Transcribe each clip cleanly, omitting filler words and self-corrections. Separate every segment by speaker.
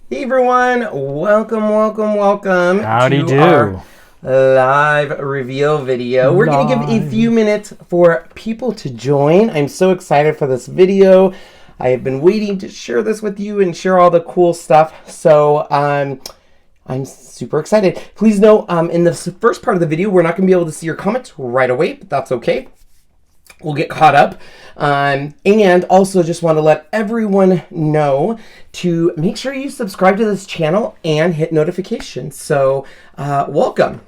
Speaker 1: Hey everyone, welcome
Speaker 2: Howdy
Speaker 1: to
Speaker 2: do.
Speaker 1: our live reveal video. We're going to give a few minutes for people to join. I'm so excited for this video. I have been waiting to share this with you and share all the cool stuff. So I'm super excited. Please know in the first part of the video, we're not going to be able to see your comments right away, but that's okay. We'll get caught up. And also just want to let everyone know to make sure you subscribe to this channel and hit notifications. So welcome.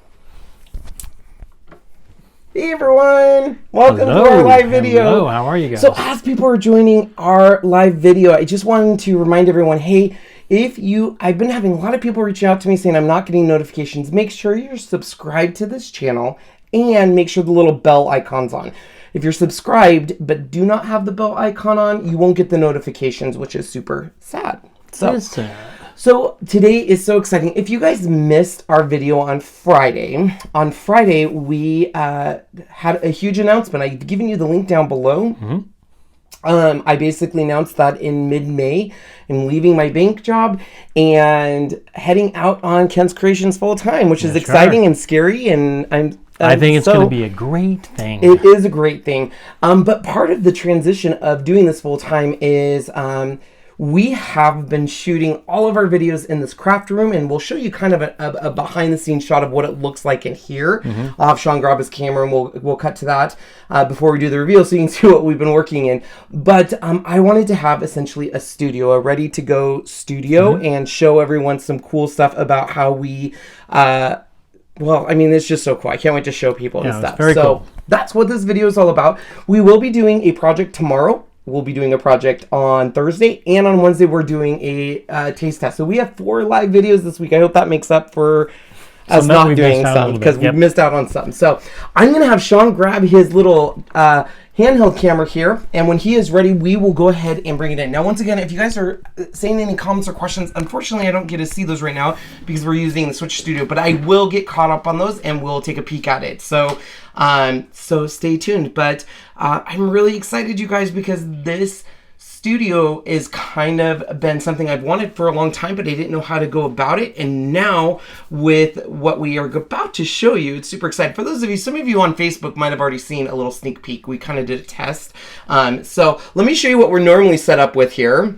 Speaker 1: Hey everyone, welcome to our live video.
Speaker 2: Hello, how are you guys?
Speaker 1: So as people are joining our live video, I just wanted to remind everyone, hey, I've been having a lot of people reaching out to me saying I'm not getting notifications. Make sure you're subscribed to this channel and make sure the little bell icon's on. If you're subscribed but do not have the bell icon on, you won't get the notifications, which is super sad. So today is so exciting. If you guys missed our video on Friday we had a huge announcement. I've given you the link down below. I basically announced that in mid-May I'm leaving my bank job and heading out on Ken's Kreations full time, which is exciting and scary, and
Speaker 2: I think it's going to be a great thing.
Speaker 1: It is a great thing. But part of the transition of doing this full time is we have been shooting all of our videos in this craft room, and we'll show you kind of a behind the scenes shot of what it looks like in here. I'll have Sean grab his camera and we'll cut to that before we do the reveal so you can see what we've been working in. But I wanted to have essentially a studio, a ready to go studio, and show everyone some cool stuff about how we well, I mean, it's just so cool. I can't wait to show people and stuff.
Speaker 2: Very cool.
Speaker 1: That's what this video is all about. We will be doing a project tomorrow. We'll be doing a project on Thursday, and on Wednesday we're doing a taste test. So we have 4 live videos this week. I hope that makes up for us not doing some, because we missed out on some. So I'm going to have Sean grab his little handheld camera here, and when he is ready, we will go ahead and bring it in. Now, once again, if you guys are saying any comments or questions, unfortunately, I don't get to see those right now because we're using the Switch Studio, but I will get caught up on those and we'll take a peek at it. So, so stay tuned. But I'm really excited, you guys, because this studio is kind of been something I've wanted for a long time, but I didn't know how to go about it. And now with what we are about to show you, it's super exciting. For those of you, some of you on Facebook might have already seen a little sneak peek. We kind of did a test. So let me show you what we're normally set up with here.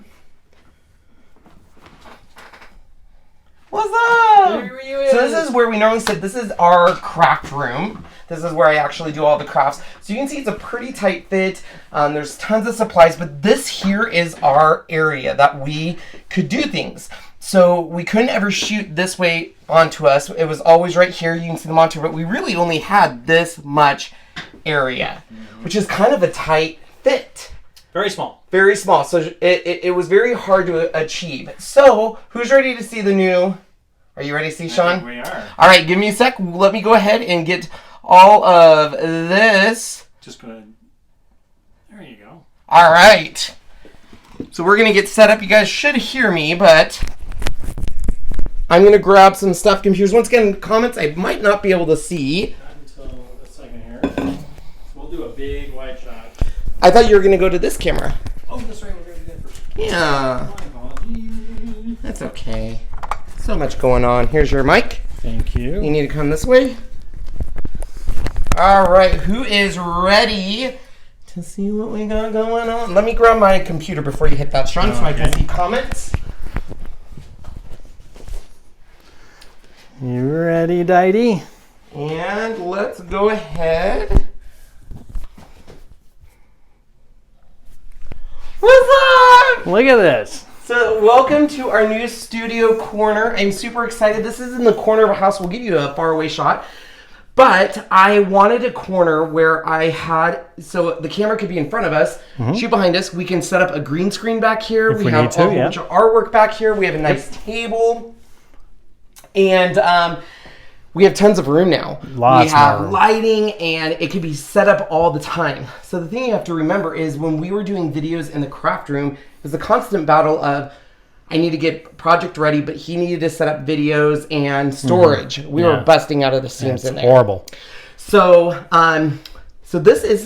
Speaker 1: What's up? So this is where we normally sit. This is our craft room. This is where I actually do all the crafts. So you can see it's a pretty tight fit. There's tons of supplies, but this here is our area that we could do things. So we couldn't ever shoot this way onto us. It was always right here. You can see the monitor, but we really only had this much area, which is kind of a tight fit.
Speaker 2: Very small.
Speaker 1: Very small. So it was very hard to achieve. So who's ready to see the new? Are you ready to see, Sean?
Speaker 2: I think we are.
Speaker 1: All right, give me a sec. Let me go ahead and get all of this.
Speaker 2: Just put it. There you go.
Speaker 1: All right. So we're going to get set up. You guys should hear me, but I'm going to grab some stuffed computers. Once again, comments I might not be able to see.
Speaker 2: Not until a second here. We'll do a big wide shot.
Speaker 1: I thought you were going to go to this camera.
Speaker 2: Oh, that's right. We're going to do that first.
Speaker 1: Yeah.
Speaker 2: My apologies.
Speaker 1: That's okay. So much going on. Here's your mic.
Speaker 2: Thank you.
Speaker 1: You need to come this way. All right, who is ready to see what we got going on? Let me grab my computer before you hit that, Sean, so I can see comments.
Speaker 2: You ready, Didie?
Speaker 1: And let's go ahead. What's up?
Speaker 2: Look at this.
Speaker 1: So welcome to our new studio corner. I'm super excited. This is in the corner of a house. We'll give you a faraway shot. But I wanted a corner where I had, so the camera could be in front of us, shoot behind us. We can set up a green screen back here. We have a bunch of artwork back here. We have a nice table. And we have tons of room now.
Speaker 2: Lots
Speaker 1: we have
Speaker 2: more
Speaker 1: lighting, and it could be set up all the time. So the thing you have to remember is when we were doing videos in the craft room, it was a constant battle of, I need to get project ready, but he needed to set up videos and storage. We were busting out of the seams in there.
Speaker 2: Horrible.
Speaker 1: So, so this is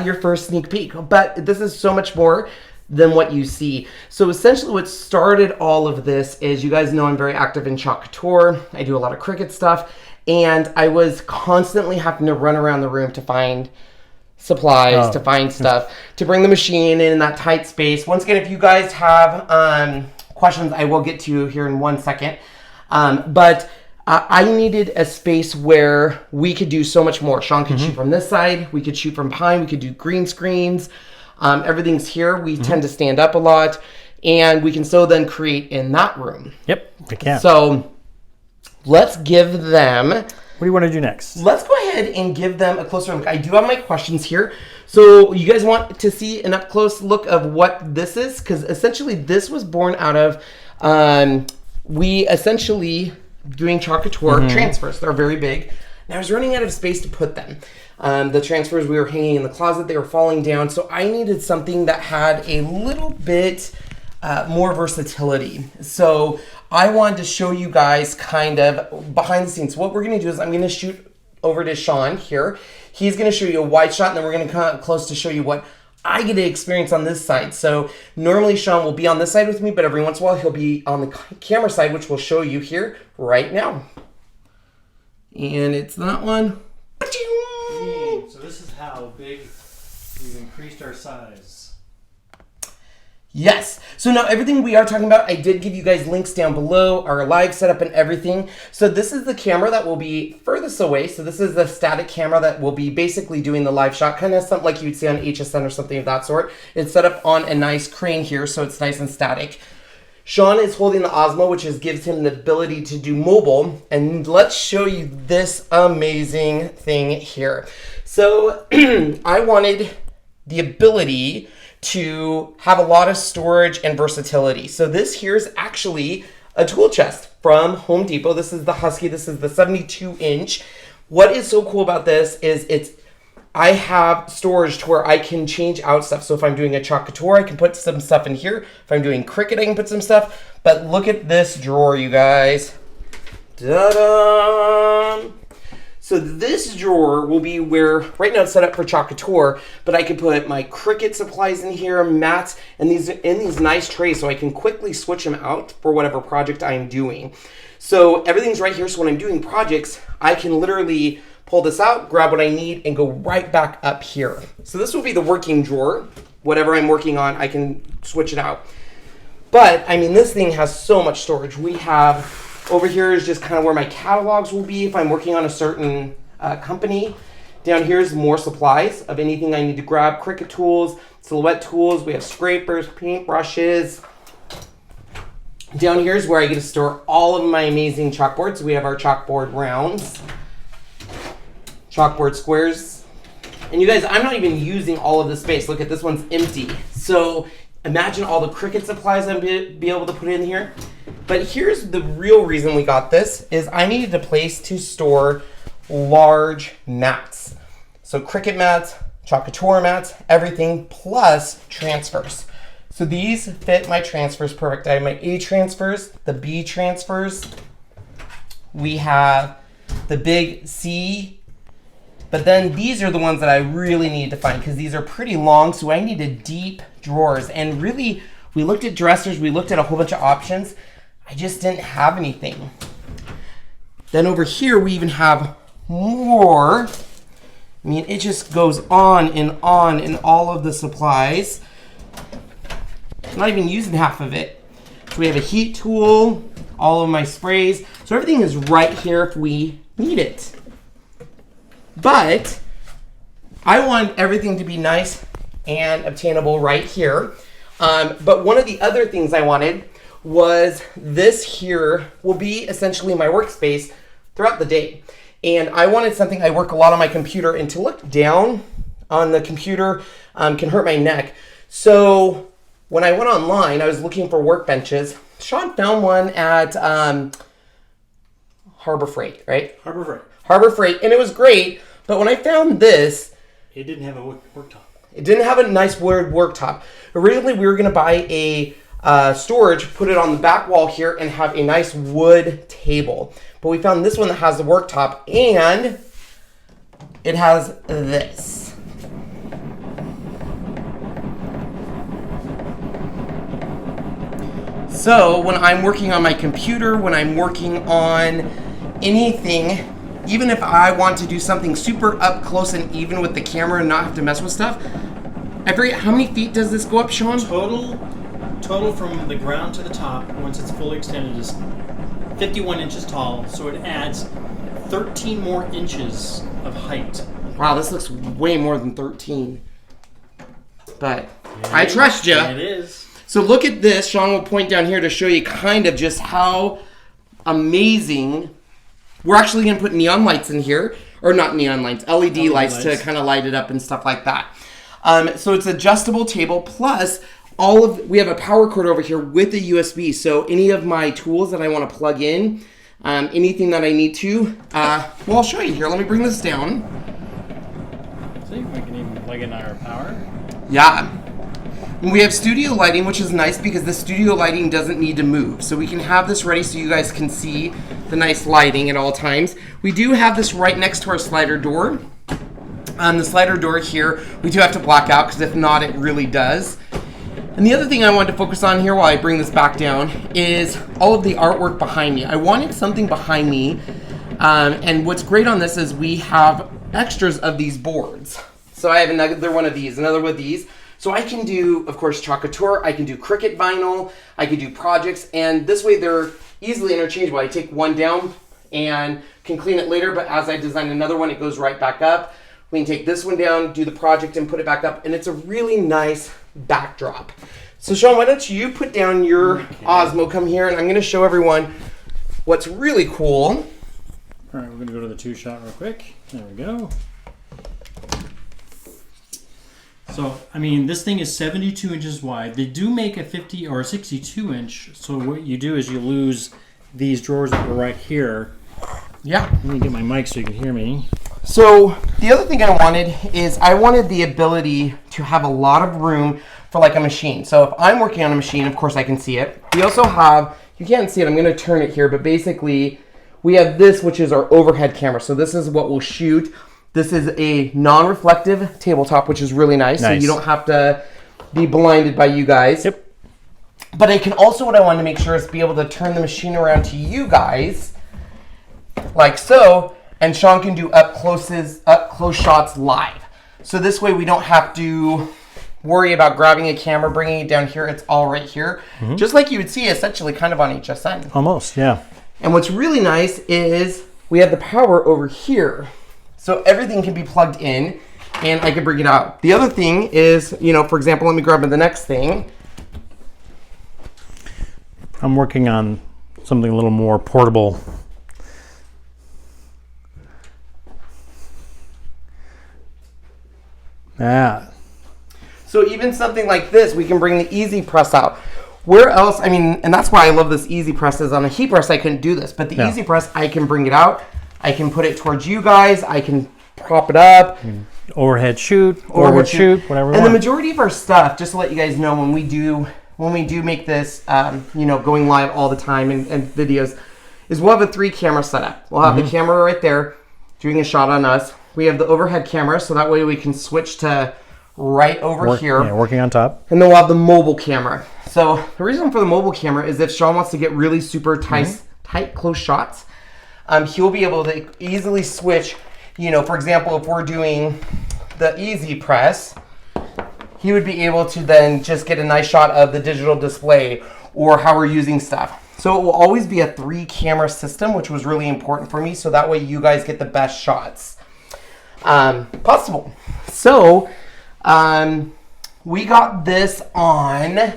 Speaker 1: your first sneak peek, but this is so much more. than what you see. So essentially what started all of this is, you guys know I'm very active in Chalk Couture. I do a lot of Cricut stuff, and I was constantly having to run around the room to find supplies, to find stuff, to bring the machine in that tight space. Once again, if you guys have questions, I will get to you here in 1 second. But I needed a space where we could do so much more. Sean could shoot from this side. We could shoot from behind. We could do green screens. Everything's here. We tend to stand up a lot. And we can still then create in that room.
Speaker 3: Yep, we can.
Speaker 1: So let's give them...
Speaker 3: What do you want to do next?
Speaker 1: Let's go ahead and give them a closer look. I do have my questions here. So you guys want to see an up-close look of what this is? Because essentially this was born out of... we essentially... doing Chalk Couture transfers. They're very big. And I was running out of space to put them. The transfers, we were hanging in the closet. They were falling down. So I needed something that had a little bit more versatility. So I wanted to show you guys kind of behind the scenes. So what we're going to do is I'm going to shoot over to Sean here. He's going to show you a wide shot, and then we're going to come up close to show you what I get to experience on this side. So normally Sean will be on this side with me, but every once in a while he'll be on the camera side, which we'll show you here right now. And it's that one.
Speaker 2: So this is how big we've increased our size.
Speaker 1: Yes. So now everything we are talking about, I did give you guys links down below, our live setup and everything. So this is the camera that will be furthest away. So this is the static camera that will be basically doing the live shot, kind of something like you'd see on HSN or something of that sort. It's set up on a nice crane here, so it's nice and static. Sean is holding the Osmo, which gives him the ability to do mobile. And let's show you this amazing thing here. So I wanted the ability to have a lot of storage and versatility. So this here is actually a tool chest from Home Depot. This is the Husky. This is the 72-inch. What is so cool about this is I have storage to where I can change out stuff. So if I'm doing a Chalk Couture, I can put some stuff in here. If I'm doing Cricut, I can put some stuff. But look at this drawer, you guys. Ta-da! So this drawer will be where, right now it's set up for Chalk Couture, but I can put my Cricut supplies in here, mats, and these in these nice trays so I can quickly switch them out for whatever project I'm doing. So everything's right here, so when I'm doing projects, I can literally pull this out, grab what I need, and go right back up here. So this will be the working drawer. Whatever I'm working on, I can switch it out. But, I mean, this thing has so much storage. We have... Over here is just kind of where my catalogs will be if I'm working on a certain company. Down here is more supplies of anything I need to grab. Cricut tools, silhouette tools. We have scrapers, paint brushes. Down here is where I get to store all of my amazing chalkboards. We have our chalkboard rounds, chalkboard squares. And you guys, I'm not even using all of this space. Look at this one's empty. So imagine all the Cricut supplies I'd be able to put in here. But here's the real reason we got this, is I needed a place to store large mats. So Cricut mats, Chalk Couture mats, everything, plus transfers. So these fit my transfers perfect. I have my A transfers, the B transfers. We have the big C. But then these are the ones that I really need to find because these are pretty long, so I needed deep drawers. And really, we looked at dressers, we looked at a whole bunch of options. I just didn't have anything. Then over here, we even have more. I mean, it just goes on in all of the supplies. I'm not even using half of it. So we have a heat tool, all of my sprays. So everything is right here if we need it. But I want everything to be nice and obtainable right here. But one of the other things I wanted was this here will be essentially my workspace throughout the day. And I wanted something, I work a lot on my computer, and to look down on the computer can hurt my neck. So when I went online, I was looking for workbenches. Sean found one at Harbor Freight, right?
Speaker 2: Harbor Freight.
Speaker 1: Harbor Freight, and it was great. But when I found this,
Speaker 2: it didn't have a worktop.
Speaker 1: It didn't have a nice wood worktop. Originally, we were going to buy a storage, put it on the back wall here, and have a nice wood table. But we found this one that has the worktop, and it has this. So when I'm working on my computer, when I'm working on anything, even if I want to do something super up close and even with the camera and not have to mess with stuff, I forget, how many feet does this go up, Sean?
Speaker 2: Total from the ground to the top, once it's fully extended, is 51 inches tall, so it adds 13 more inches of height.
Speaker 1: Wow, this looks way more than 13. But I trust you.
Speaker 2: It is.
Speaker 1: So look at this. Sean will point down here to show you kind of just how amazing. We're actually going to put neon lights in here. Or not neon lights, LED lights to kind of light it up and stuff like that. So it's adjustable table plus we have a power cord over here with a USB. So any of my tools that I want to plug in, anything that I need to, well, I'll show you here. Let me bring this down.
Speaker 2: See, we can even plug in our power.
Speaker 1: Yeah. And we have studio lighting, which is nice because the studio lighting doesn't need to move. So we can have this ready so you guys can see the nice lighting at all times. We do have this right next to our slider door. The slider door here, we do have to black out because if not, it really does. And the other thing I wanted to focus on here while I bring this back down is all of the artwork behind me. I wanted something behind me. And what's great on this is we have extras of these boards. So I have another one of these, another one of these. So I can do, of course, Chalk Couture, I can do Cricut vinyl, I can do projects, and this way they're easily interchangeable. I take one down and can clean it later, but as I design another one, it goes right back up. We can take this one down, do the project, and put it back up, and it's a really nice backdrop. So Sean, why don't you put down your Osmo, come here, and I'm gonna show everyone what's really cool.
Speaker 2: All right, we're gonna go to the two-shot real quick. There we go. So, I mean, this thing is 72 inches wide. They do make a 50 or a 62 inch. So what you do is you lose these drawers that were right here.
Speaker 1: Yeah.
Speaker 2: Let me get my mic so you can hear me.
Speaker 1: So the other thing I wanted is I wanted the ability to have a lot of room for like a machine. So if I'm working on a machine, of course I can see it. We also have, you can't see it, I'm gonna turn it here, but basically we have this, which is our overhead camera. So this is what we'll shoot. This is a non-reflective tabletop, which is really nice. So you don't have to be blinded by you guys.
Speaker 3: Yep.
Speaker 1: But I can also, what I wanted to make sure is be able to turn the machine around to you guys, like so, and Sean can do up close shots live. So this way we don't have to worry about grabbing a camera, bringing it down here. It's all right here. Mm-hmm. Just like you would see essentially kind of on HSN.
Speaker 3: Almost, yeah.
Speaker 1: And what's really nice is we have the power over here. So everything can be plugged in and I can bring it out. The other thing is, you know, for example, let me grab the next thing.
Speaker 3: I'm working on something a little more portable. Yeah.
Speaker 1: So even something like this, we can bring the Easy Press out. Where else, I mean, and that's why I love this Easy Press, is on a heat press I couldn't do this, but the Easy Press, I can bring it out. I can put it towards you guys. I can prop it up.
Speaker 3: Overhead shoot, forward shoot, whatever we
Speaker 1: want. And the majority of our stuff, just to let you guys know, when we do make this, you know, going live all the time and videos, is we'll have a 3-camera setup. We'll have the camera right there doing a shot on us. We have the overhead camera, so that way we can switch to right over here.
Speaker 3: Yeah, working on top.
Speaker 1: And then we'll have the mobile camera. So the reason for the mobile camera is if Sean wants to get really super tight, close shots, he'll be able to easily switch, you know, for example, if we're doing the Easy Press, he would be able to then just get a nice shot of the digital display or how we're using stuff. So it will always be a 3-camera system, which was really important for me, so that way you guys get the best shots possible. So we got this on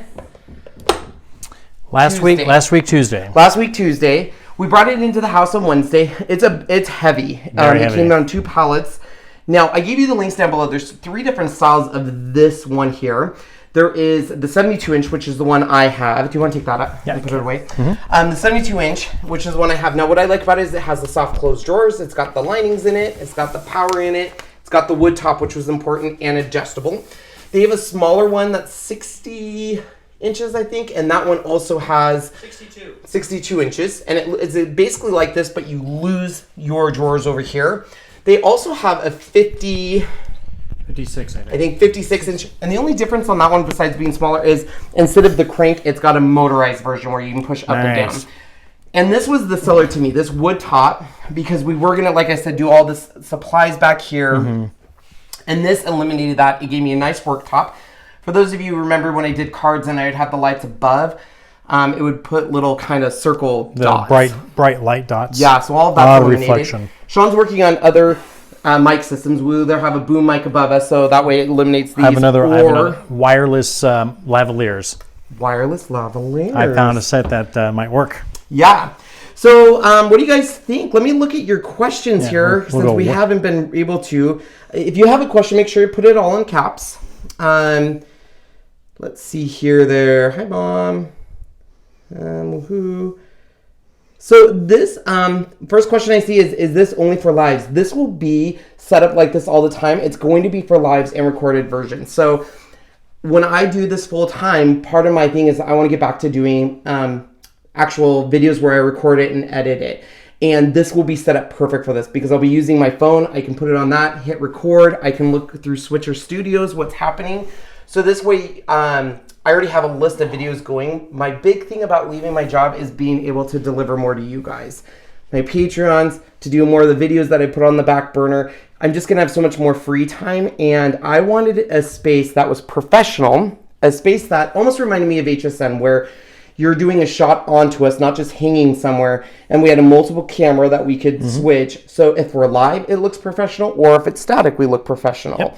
Speaker 3: last week Tuesday. We brought it into the house on Wednesday. It's heavy. It came on 2 pallets. Now, I gave you the links down below. There's 3 different styles of this one here. There is the 72-inch, which is the one I have. Do you want to take that up and put it away? The 72-inch, which is the one I have. Now, what I like about it is it has the soft closed drawers. It's got the linings in it. It's got the power in it. It's got the wood top, which was important, and adjustable. They have a smaller one that's 60 inches, I think, and that one also has 62 inches, and it's basically like this, but you lose your drawers over here. They also have a 50,
Speaker 2: 56, I think.
Speaker 3: I think 56 inch. And the only difference on that one, besides being smaller, is instead of the crank, it's got a motorized version where you can push up and down. And this was the seller to me, this wood top, because we were gonna, like I said, do all this supplies back here. And this eliminated that. It gave me a nice work top. For those of you who remember when I did cards and I would have the lights above, it would put little kind of circle dots.
Speaker 4: Bright light dots.
Speaker 3: Yeah, so all of that's eliminated.
Speaker 4: Reflection.
Speaker 3: Sean's working on other mic systems. We either have a boom mic above us, so that way it eliminates these.
Speaker 4: I have another wireless lavaliers.
Speaker 3: Wireless lavaliers.
Speaker 4: I found a set that might work.
Speaker 3: Yeah. So what do you guys think? Let me look at your questions here since we haven't been able to. If you have a question, make sure you put it all in caps. Let's see here. There. Hi, Mom. Woohoo. So this first question I see is this only for lives? This will be set up like this all the time. It's going to be for lives and recorded versions. So when I do this full time, part of my thing is I want to get back to doing actual videos where I record it and edit it. And this will be set up perfect for this because I'll be using my phone. I can put it on that, hit record. I can look through Switcher Studios, what's happening. So this way, I already have a list of videos going. My big thing about leaving my job is being able to deliver more to you guys. My Patreons, to do more of the videos that I put on the back burner. I'm just gonna have so much more free time, and I wanted a space that was professional, a space that almost reminded me of HSN, where you're doing a shot onto us, not just hanging somewhere, and we had a multiple camera that we could switch. So if we're live, it looks professional, or if it's static, we look professional.
Speaker 4: Yep.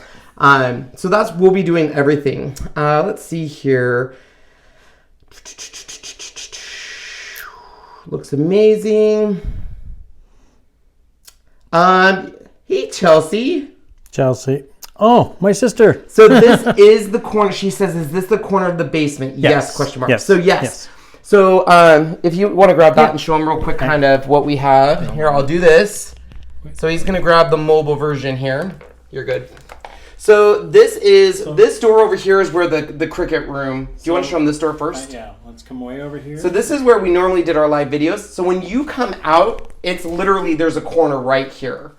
Speaker 3: So we'll be doing everything. Let's see here. Looks amazing. Hey, Chelsea.
Speaker 4: Chelsea. Oh, my sister.
Speaker 3: So this is the corner. She says, is this the corner of the basement? Yes, question mark.
Speaker 4: Yes.
Speaker 3: So yes. So if you want to grab that and show them real quick kind of what we have. Here, I'll do this. So he's going to grab the mobile version here. You're good. So this door over here is where the Cricut room. Do you want to show them this door first?
Speaker 2: Yeah, let's come way over here.
Speaker 3: So this is where we normally did our live videos. So when you come out, it's literally, there's a corner right here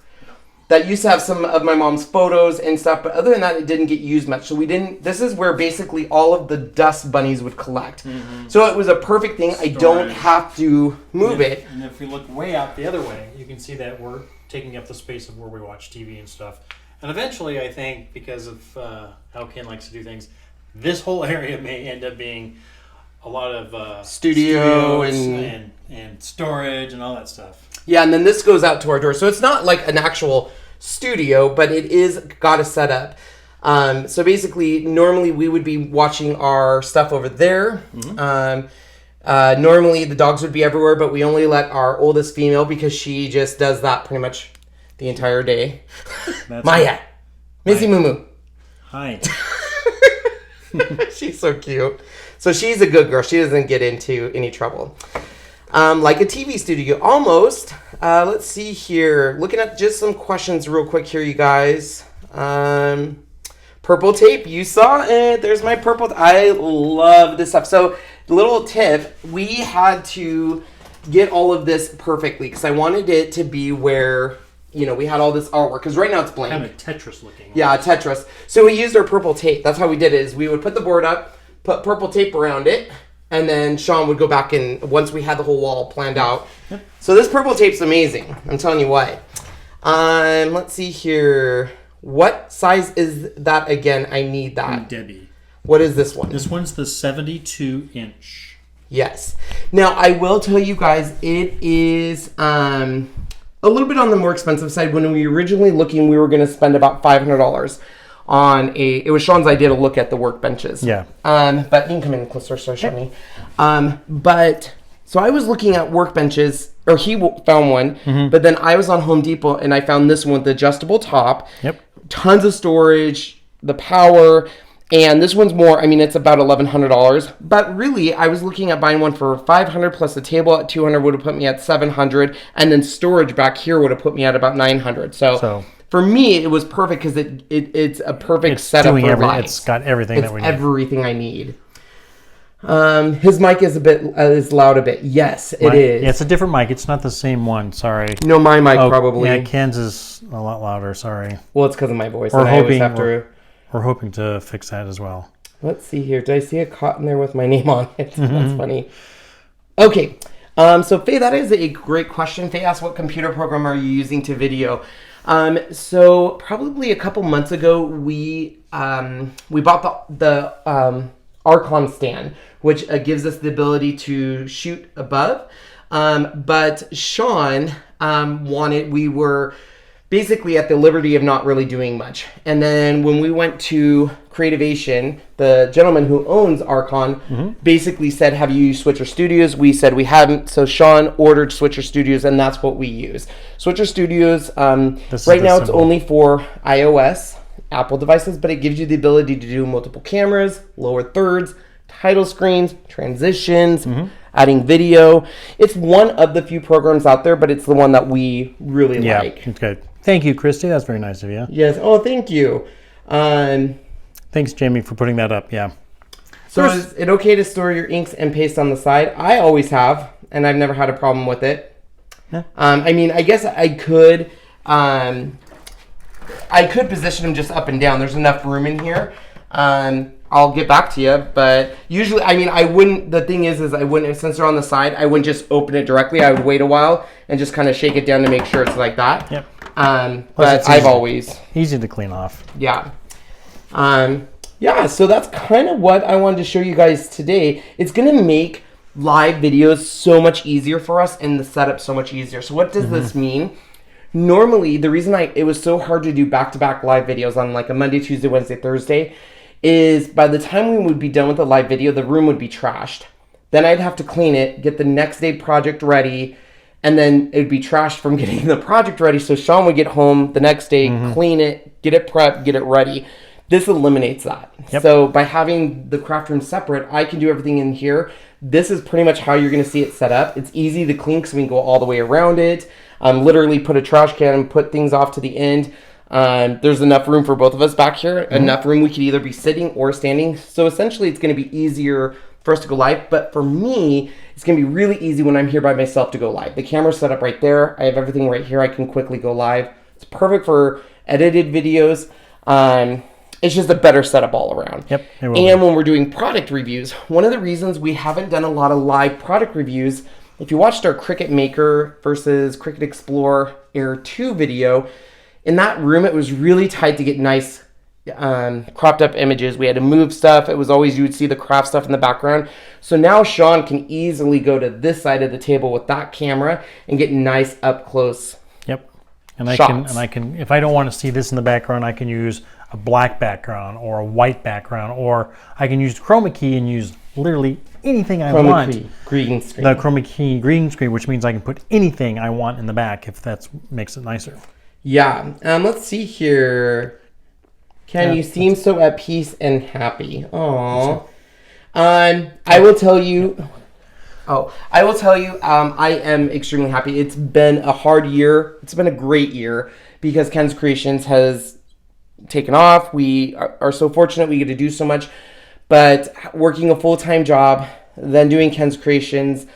Speaker 3: that used to have some of my mom's photos and stuff, but other than that, it didn't get used much. So this is where basically all of the dust bunnies would collect. So it was a perfect thing. I don't have to move it.
Speaker 2: And if we look way out the other way, you can see that we're taking up the space of where we watch TV and stuff. And eventually, I think, because of how Ken likes to do things, this whole area may end up being a lot of
Speaker 3: studio
Speaker 2: and storage and all that stuff.
Speaker 3: Yeah, and then this goes out to our door. So it's not like an actual studio, but it is got a setup. So basically, normally we would be watching our stuff over there. Normally the dogs would be everywhere, but we only let our oldest female because she just does that pretty much the entire day. Maya. Missy Moo Moo.
Speaker 2: Hi.
Speaker 3: She's so cute. So she's a good girl. She doesn't get into any trouble. Like a TV studio, almost. Let's see here. Looking at just some questions real quick here, you guys. Purple tape, you saw it. There's my purple. I love this stuff. So, little tip, we had to get all of this perfectly because I wanted it to be where, you know, we had all this artwork. Because right now it's blank.
Speaker 2: Kind of Tetris looking.
Speaker 3: Yeah, Tetris. So we used our purple tape. That's how we did it. Is we would put the board up, put purple tape around it, and then Sean would go back and once we had the whole wall planned out. Yep. So this purple tape's amazing. I'm telling you why. Let's see here. What size is that again? I need that.
Speaker 2: Debbie.
Speaker 3: What is this one?
Speaker 2: This one's the 72-inch.
Speaker 3: Yes. Now I will tell you guys, it is a little bit on the more expensive side. When we were originally looking, we were going to spend about $500 on it was Sean's idea to look at the workbenches.
Speaker 4: Yeah.
Speaker 3: But you can come in closer, so show me. But so I was looking at workbenches, or he found one, but then I was on Home Depot and I found this one with the adjustable top.
Speaker 4: Yep.
Speaker 3: Tons of storage, the power, and this one's more, I mean, it's about $1,100. But really, I was looking at buying one for $500 plus the table at $200 would have put me at $700, and then storage back here would have put me at about $900. So for me, it was perfect because it's a perfect setup for lives.
Speaker 4: It's got everything that we need.
Speaker 3: Everything I need. His mic is is loud a bit. Yes, it is.
Speaker 4: Yeah, it's a different mic. It's not the same one. Sorry.
Speaker 3: No, my mic probably.
Speaker 4: Yeah, Ken's is a lot louder. Sorry.
Speaker 1: Well, it's because of my voice.
Speaker 4: We're
Speaker 1: and I always have to...
Speaker 4: We're hoping to fix that as well.
Speaker 1: Let's see here. Did I see a cotton there with my name on it? That's funny. Okay. So Faye, that is a great question. Faye asked, what computer program are you using to video? So probably a couple months ago, we bought the Archon stand, which gives us the ability to shoot above. But Sean we were basically at the liberty of not really doing much. And then when we went to Creativation, the gentleman who owns Archon basically said, have you used Switcher Studios? We said we hadn't. So Sean ordered Switcher Studios, and that's what we use. Switcher Studios, right now it's only for iOS, Apple devices, but it gives you the ability to do multiple cameras, lower thirds, title screens, transitions, adding video. It's one of the few programs out there, but it's the one that we really like.
Speaker 4: Yeah, good. Thank you, Christy. That's very nice of you.
Speaker 1: Yes. Oh, thank you.
Speaker 4: Thanks, Jamie, for putting that up. Yeah.
Speaker 1: So is it okay to store your inks and paste on the side? I always have, and I've never had a problem with it.
Speaker 4: Yeah.
Speaker 1: I mean, I guess I could position them just up and down. There's enough room in here. I'll get back to you, but usually, I mean, I wouldn't, the thing is I wouldn't, since they're on the side, I wouldn't just open it directly. I would wait a while and just kind of shake it down to make sure it's like that.
Speaker 4: Yep.
Speaker 1: But I've always...
Speaker 4: Easy to clean off.
Speaker 1: Yeah. Yeah, so that's kind of what I wanted to show you guys today. It's going to make live videos so much easier for us and the setup so much easier. So what does this mean? Normally, the reason it was so hard to do back-to-back live videos on like a Monday, Tuesday, Wednesday, Thursday is by the time we would be done with the live video, the room would be trashed. Then I'd have to clean it, get the next day project ready, and then it would be trashed from getting the project ready. So Sean would get home the next day, clean it, get it prepped, get it ready. This eliminates that.
Speaker 4: Yep.
Speaker 1: So by having the craft room separate, I can do everything in here. This is pretty much how you're going to see it set up. It's easy to clean because we can go all the way around it. Literally put a trash can and put things off to the end. There's enough room for both of us back here. Enough room we could either be sitting or standing. So essentially it's going to be easier for us to go live. But for me, it's going to be really easy when I'm here by myself to go live. The camera's set up right there. I have everything right here. I can quickly go live. It's perfect for edited videos. It's just a better setup all around.
Speaker 4: Yep.
Speaker 1: And when we're doing product reviews, one of the reasons we haven't done a lot of live product reviews, if you watched our Cricut Maker versus Cricut Explore Air 2 video, in that room it was really tight to get nice cropped up images. We had to move stuff. It was always, you would see the craft stuff in the background. So now Sean can easily go to this side of the table with that camera and get nice up close.
Speaker 4: Yep. And
Speaker 1: shots.
Speaker 4: I can, if I don't want to see this in the background, I can use a black background or a white background, or I can use chroma key and use literally anything I want.
Speaker 1: Green screen.
Speaker 4: The chroma key green screen, which means I can put anything I want in the back if that makes it nicer.
Speaker 1: Yeah. Let's see here. Ken, you seem so at peace and happy. Aww. I will tell you. I am extremely happy. It's been a hard year. It's been a great year because Ken's Creations has taken off. We are so fortunate we get to do so much. But working a full-time job, then doing Ken's Creations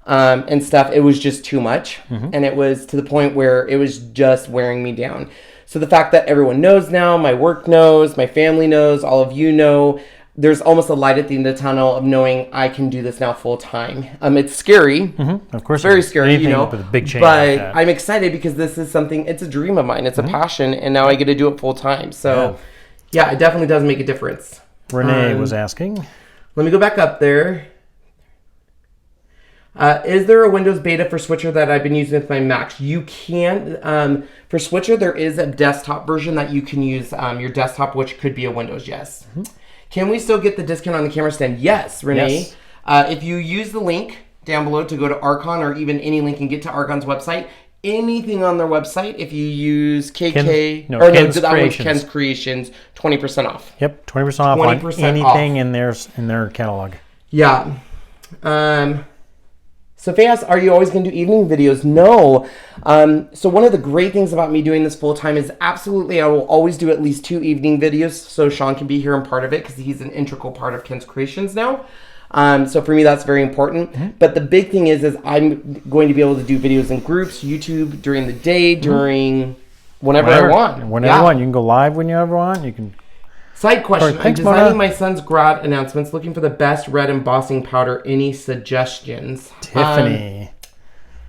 Speaker 1: and stuff, it was just too much. And it was to the point where it was just wearing me down. So the fact that everyone knows now, my work knows, my family knows, all of you know, there's almost a light at the end of the tunnel of knowing I can do this now full-time. It's scary.
Speaker 4: Of course.
Speaker 1: Very scary,
Speaker 4: Anything
Speaker 1: you know.
Speaker 4: with a big change
Speaker 1: but
Speaker 4: like that.
Speaker 1: I'm excited because this is something, it's a dream of mine. It's a passion, and now I get to do it full-time. So, yeah, it definitely does make a difference.
Speaker 4: Renee was asking.
Speaker 1: Let me go back up there. Is there a Windows beta for Switcher that I've been using with my Macs? You can. For Switcher, there is a desktop version that you can use your desktop, which could be a Windows, yes. Can we still get the discount on the camera stand? Yes, Renee.
Speaker 4: Yes.
Speaker 1: If you use the link down below to go to Archon, or even any link and get to Archon's website, anything on their website, if you use Ken's Creations, 20% off.
Speaker 4: Yep, 20% off
Speaker 1: 20%
Speaker 4: on anything in their catalog.
Speaker 1: Yeah. So Faye asks, are you always going to do evening videos? No. So one of the great things about me doing this full time is absolutely I will always do at least 2 evening videos so Sean can be here and part of it because he's an integral part of Ken's Creations now. So for me, that's very important. But the big thing is I'm going to be able to do videos in groups, YouTube during the day, during
Speaker 3: whenever I want.
Speaker 4: Whenever you want. You can go live whenever you want. You can.
Speaker 3: Side question.
Speaker 4: Thanks,
Speaker 3: I'm designing
Speaker 4: Mona.
Speaker 3: my son's grad announcements, looking for the best red embossing powder. Any suggestions?
Speaker 4: Tiffany.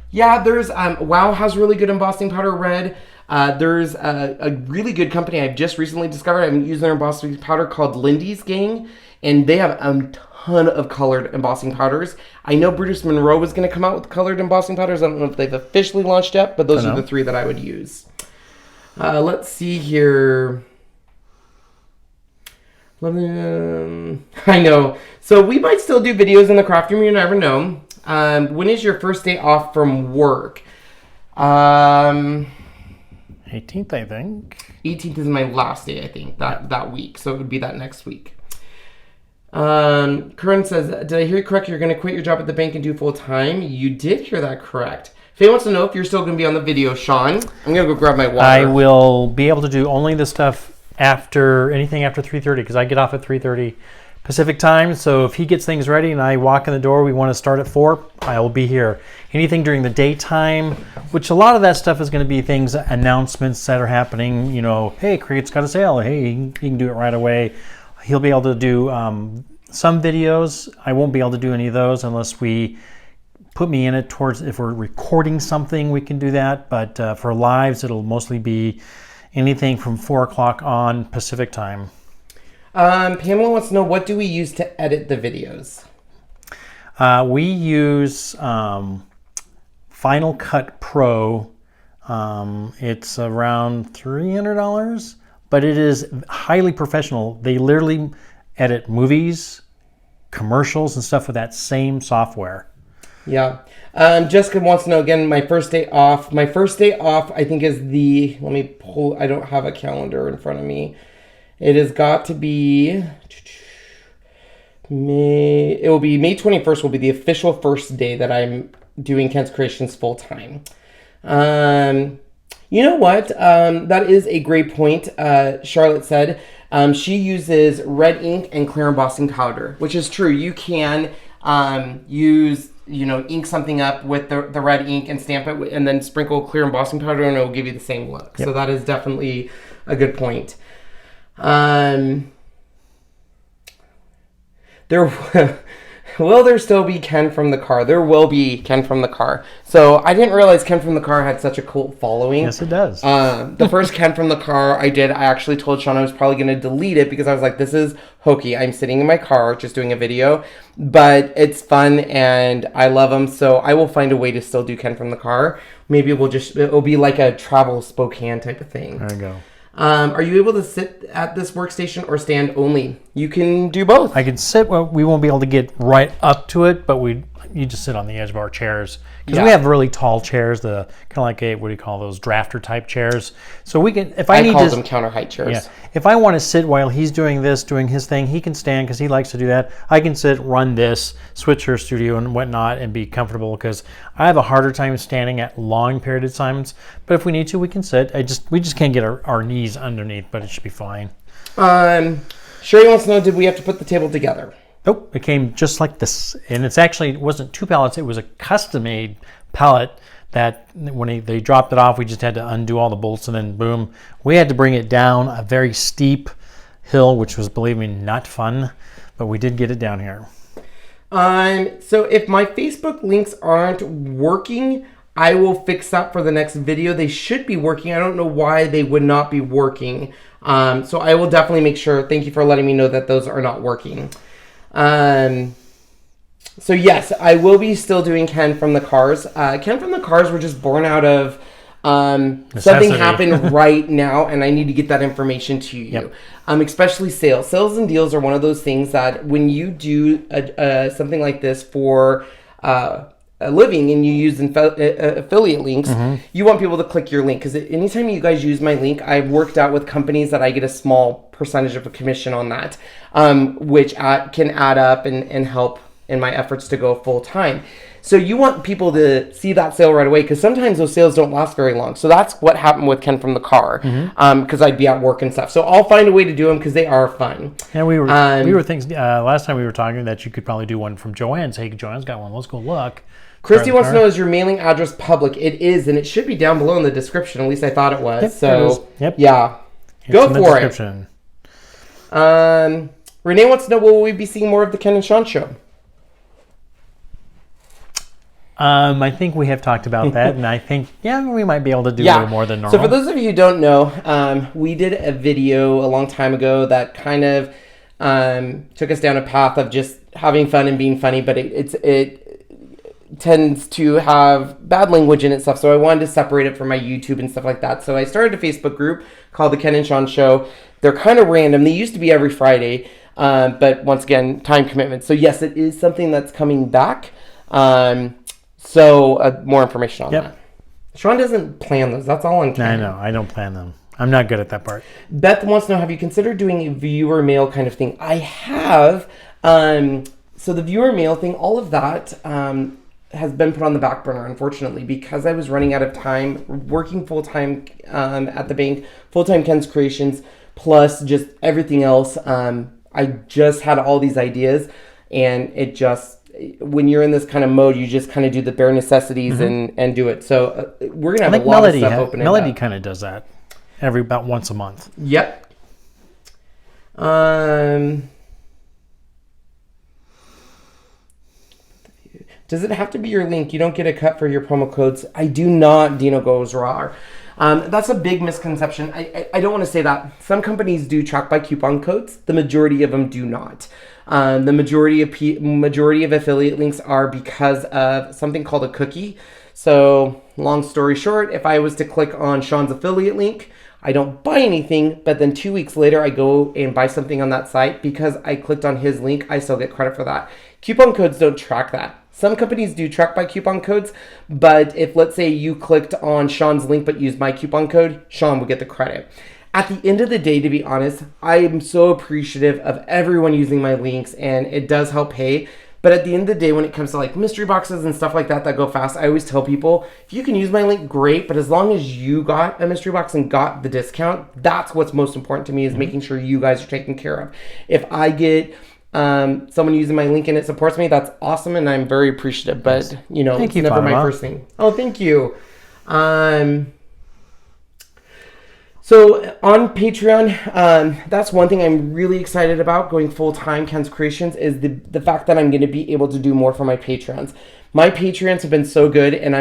Speaker 3: Yeah, there's WoW has really good embossing powder red. There's a really good company I've just recently discovered. I've been using their embossing powder called Lindy's Gang, and they have a ton of colored embossing powders. I know Brutus Monroe was going to come out with colored embossing powders. I don't know if they've officially launched yet, but those are the 3 that I would use. Let's see here. I know. So we might still do videos in the craft room. You never know. When is your first day off from work?
Speaker 4: 18th, I think.
Speaker 3: 18th is my last day, I think, that week. So it would be that next week. Curran says, did I hear you correct? You're going to quit your job at the bank and do full time? You did hear that correct. Faye wants to know if you're still going to be on the video, Sean. I'm going to go grab my water.
Speaker 4: I will be able to do only the stuff anything after 3:30, because I get off at 3:30 Pacific time. So if he gets things ready and I walk in the door, we want to start at 4, I will be here. Anything during the daytime, which a lot of that stuff is going to be things, announcements that are happening, hey, Cricut's got a sale. Hey, he can do it right away. He'll be able to do some videos. I won't be able to do any of those unless we put me in it if we're recording something, we can do that. But for lives, it'll mostly be anything from 4 o'clock on Pacific time.
Speaker 3: Pamela wants to know, what do we use to edit the videos?
Speaker 4: We use Final Cut Pro. It's around $300, but it is highly professional. They literally edit movies, commercials, and stuff with that same software.
Speaker 3: Yeah. Jessica wants to know, again, my first day off. My first day off, I think, is let me pull, I don't have a calendar in front of me. It has got to be May 21st will be the official first day that I'm doing Ken's Kreations full time. You know what? That is a great point. Charlotte said she uses red ink and clear embossing powder, which is true. You can use, ink something up with the red ink and stamp it and then sprinkle clear embossing powder and it will give you the same look. Yep. So that is definitely a good point. Will there still be Ken from the Car? There will be Ken from the Car. So I didn't realize Ken from the Car had such a cult following.
Speaker 4: Yes, it does.
Speaker 3: The first Ken from the Car I actually told Sean I was probably going to delete it because I was like, this is hokey. I'm sitting in my car just doing a video, but it's fun and I love him. So I will find a way to still do Ken from the Car. Maybe it'll be like a travel Spokane type of thing.
Speaker 4: There you go.
Speaker 3: Are you able to sit at this workstation or stand only? You can do both.
Speaker 4: I can sit. Well, we won't be able to get right up to it, but you just sit on the edge of our chairs because we have really tall chairs. The kind of like what do you call those, drafter type chairs? So we can. If I
Speaker 3: call them counter height chairs.
Speaker 4: Yeah. If I want to sit while he's doing his thing, he can stand because he likes to do that. I can sit, run this, switch her studio and whatnot, and be comfortable because I have a harder time standing at long period of times. But if we need to, we can sit. We just can't get our knees underneath, but it should be fine.
Speaker 3: Sherry wants to know, did we have to put the table together?
Speaker 4: Nope, it came just like this. And it wasn't 2 pallets, it was a custom-made pallet that when they dropped it off, we just had to undo all the bolts and then boom. We had to bring it down a very steep hill, which was, believe me, not fun, but we did get it down here.
Speaker 3: So if my Facebook links aren't working, I will fix that for the next video. They should be working. I don't know why they would not be working. So I will definitely make sure. Thank you for letting me know that those are not working. So yes, I will be still doing Ken from the Cars. Ken from the Cars were just born out of something happened right now, and I need to get that information to you.
Speaker 4: Yep.
Speaker 3: Especially sales. Sales and deals are one of those things that when you do something like this for a living and you use affiliate links, you want people to click your link because anytime you guys use my link, I've worked out with companies that I get a small percentage of a commission on that, which can add up and help in my efforts to go full time. So you want people to see that sale right away, because sometimes those sales don't last very long. So that's what happened with Ken from the car, because I'd be at work and stuff. So I'll find a way to do them because they are fun.
Speaker 4: And we were thinking last time we were talking that you could probably do one from Joanne. Say, hey, Joanne's got one. Let's go look.
Speaker 3: Christy wants to know, is your mailing address public? It is, and it should be down below in the description. At least I thought it was.
Speaker 4: Yep,
Speaker 3: so
Speaker 4: yep.
Speaker 3: Yeah, go for it. Renee wants to know, will we be seeing more of the Ken and Sean show?
Speaker 4: I think we have talked about that, and I think, we might be able to do a little more than normal.
Speaker 3: So for those of you who don't know, we did a video a long time ago that kind of took us down a path of just having fun and being funny, but it tends to have bad language in it stuff, so I wanted to separate it from my YouTube and stuff like that. So I started a Facebook group called The Ken and Sean Show. They're kind of random. They used to be every Friday, but once again, time commitment. So yes, it is something that's coming back. So more information on that. Sean doesn't plan those. That's all on Ken.
Speaker 4: I know. I don't plan them. I'm not good at that part.
Speaker 3: Beth wants to know, have you considered doing a viewer mail kind of thing? I have. So the viewer mail thing, all of that has been put on the back burner, unfortunately, because I was running out of time, working full-time at the bank, full-time Ken's Kreations, plus just everything else. I just had all these ideas, and it just... when you're in this kind of mode, you just kind of do the bare necessities and do it. So we're going to have a lot of stuff opening up.
Speaker 4: Melody kind of does that about once a month.
Speaker 3: Yep. Does it have to be your link? You don't get a cut for your promo codes. I do not, Dino Goes Raw. That's a big misconception. I don't want to say that. Some companies do track by coupon codes. The majority of them do not. The majority of affiliate links are because of something called a cookie. So long story short, if I was to click on Sean's affiliate link, I don't buy anything, but then 2 weeks later I go and buy something on that site because I clicked on his link. I still get credit for that. Coupon codes don't track that. Some companies do track by coupon codes, but if, let's say, you clicked on Sean's link but used my coupon code, Sean would get the credit. At the end of the day, to be honest, I am so appreciative of everyone using my links, and it does help pay. But at the end of the day, when it comes to like mystery boxes and stuff like that go fast, I always tell people, if you can use my link, great. But as long as you got a mystery box and got the discount, that's what's most important to me, is making sure you guys are taken care of. If I get someone using my link and it supports me, that's awesome, and I'm very appreciative. But you know, it's never my first thing. Oh, thank you. So on Patreon, that's one thing I'm really excited about going full-time Ken's Kreations, is the fact that I'm going to be able to do more for my Patreons. My Patreons have been so good, and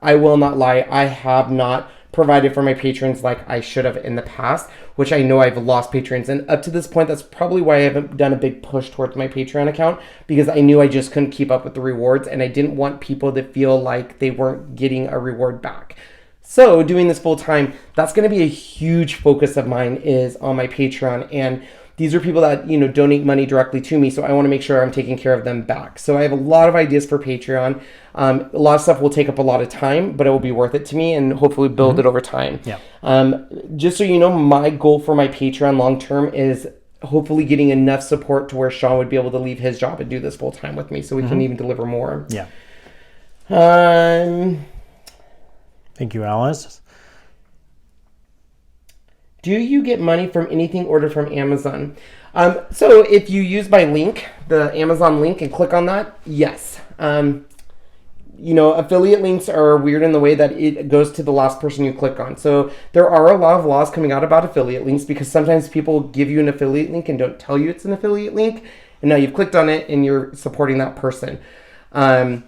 Speaker 3: I will not lie, I have not provided for my patrons like I should have in the past, which I know I've lost patrons. And up to this point, that's probably why I haven't done a big push towards my Patreon account, because I knew I just couldn't keep up with the rewards, and I didn't want people to feel like they weren't getting a reward back. So doing this full time, that's going to be a huge focus of mine, is on my Patreon. And these are people that, you know, donate money directly to me. So I want to make sure I'm taking care of them back. So I have a lot of ideas for Patreon. A lot of stuff will take up a lot of time, but it will be worth it to me, and hopefully build it over time. Yeah. Just so you know, my goal for my Patreon long term is hopefully getting enough support to where Sean would be able to leave his job and do this full time with me, so we can even deliver more.
Speaker 4: Yeah. Thank you, Alice.
Speaker 3: Do you get money from anything ordered from Amazon? So if you use my link, the Amazon link, and click on that, yes. You know, affiliate links are weird in the way that it goes to the last person you click on. So there are a lot of laws coming out about affiliate links, because sometimes people give you an affiliate link and don't tell you it's an affiliate link, and now you've clicked on it and you're supporting that person.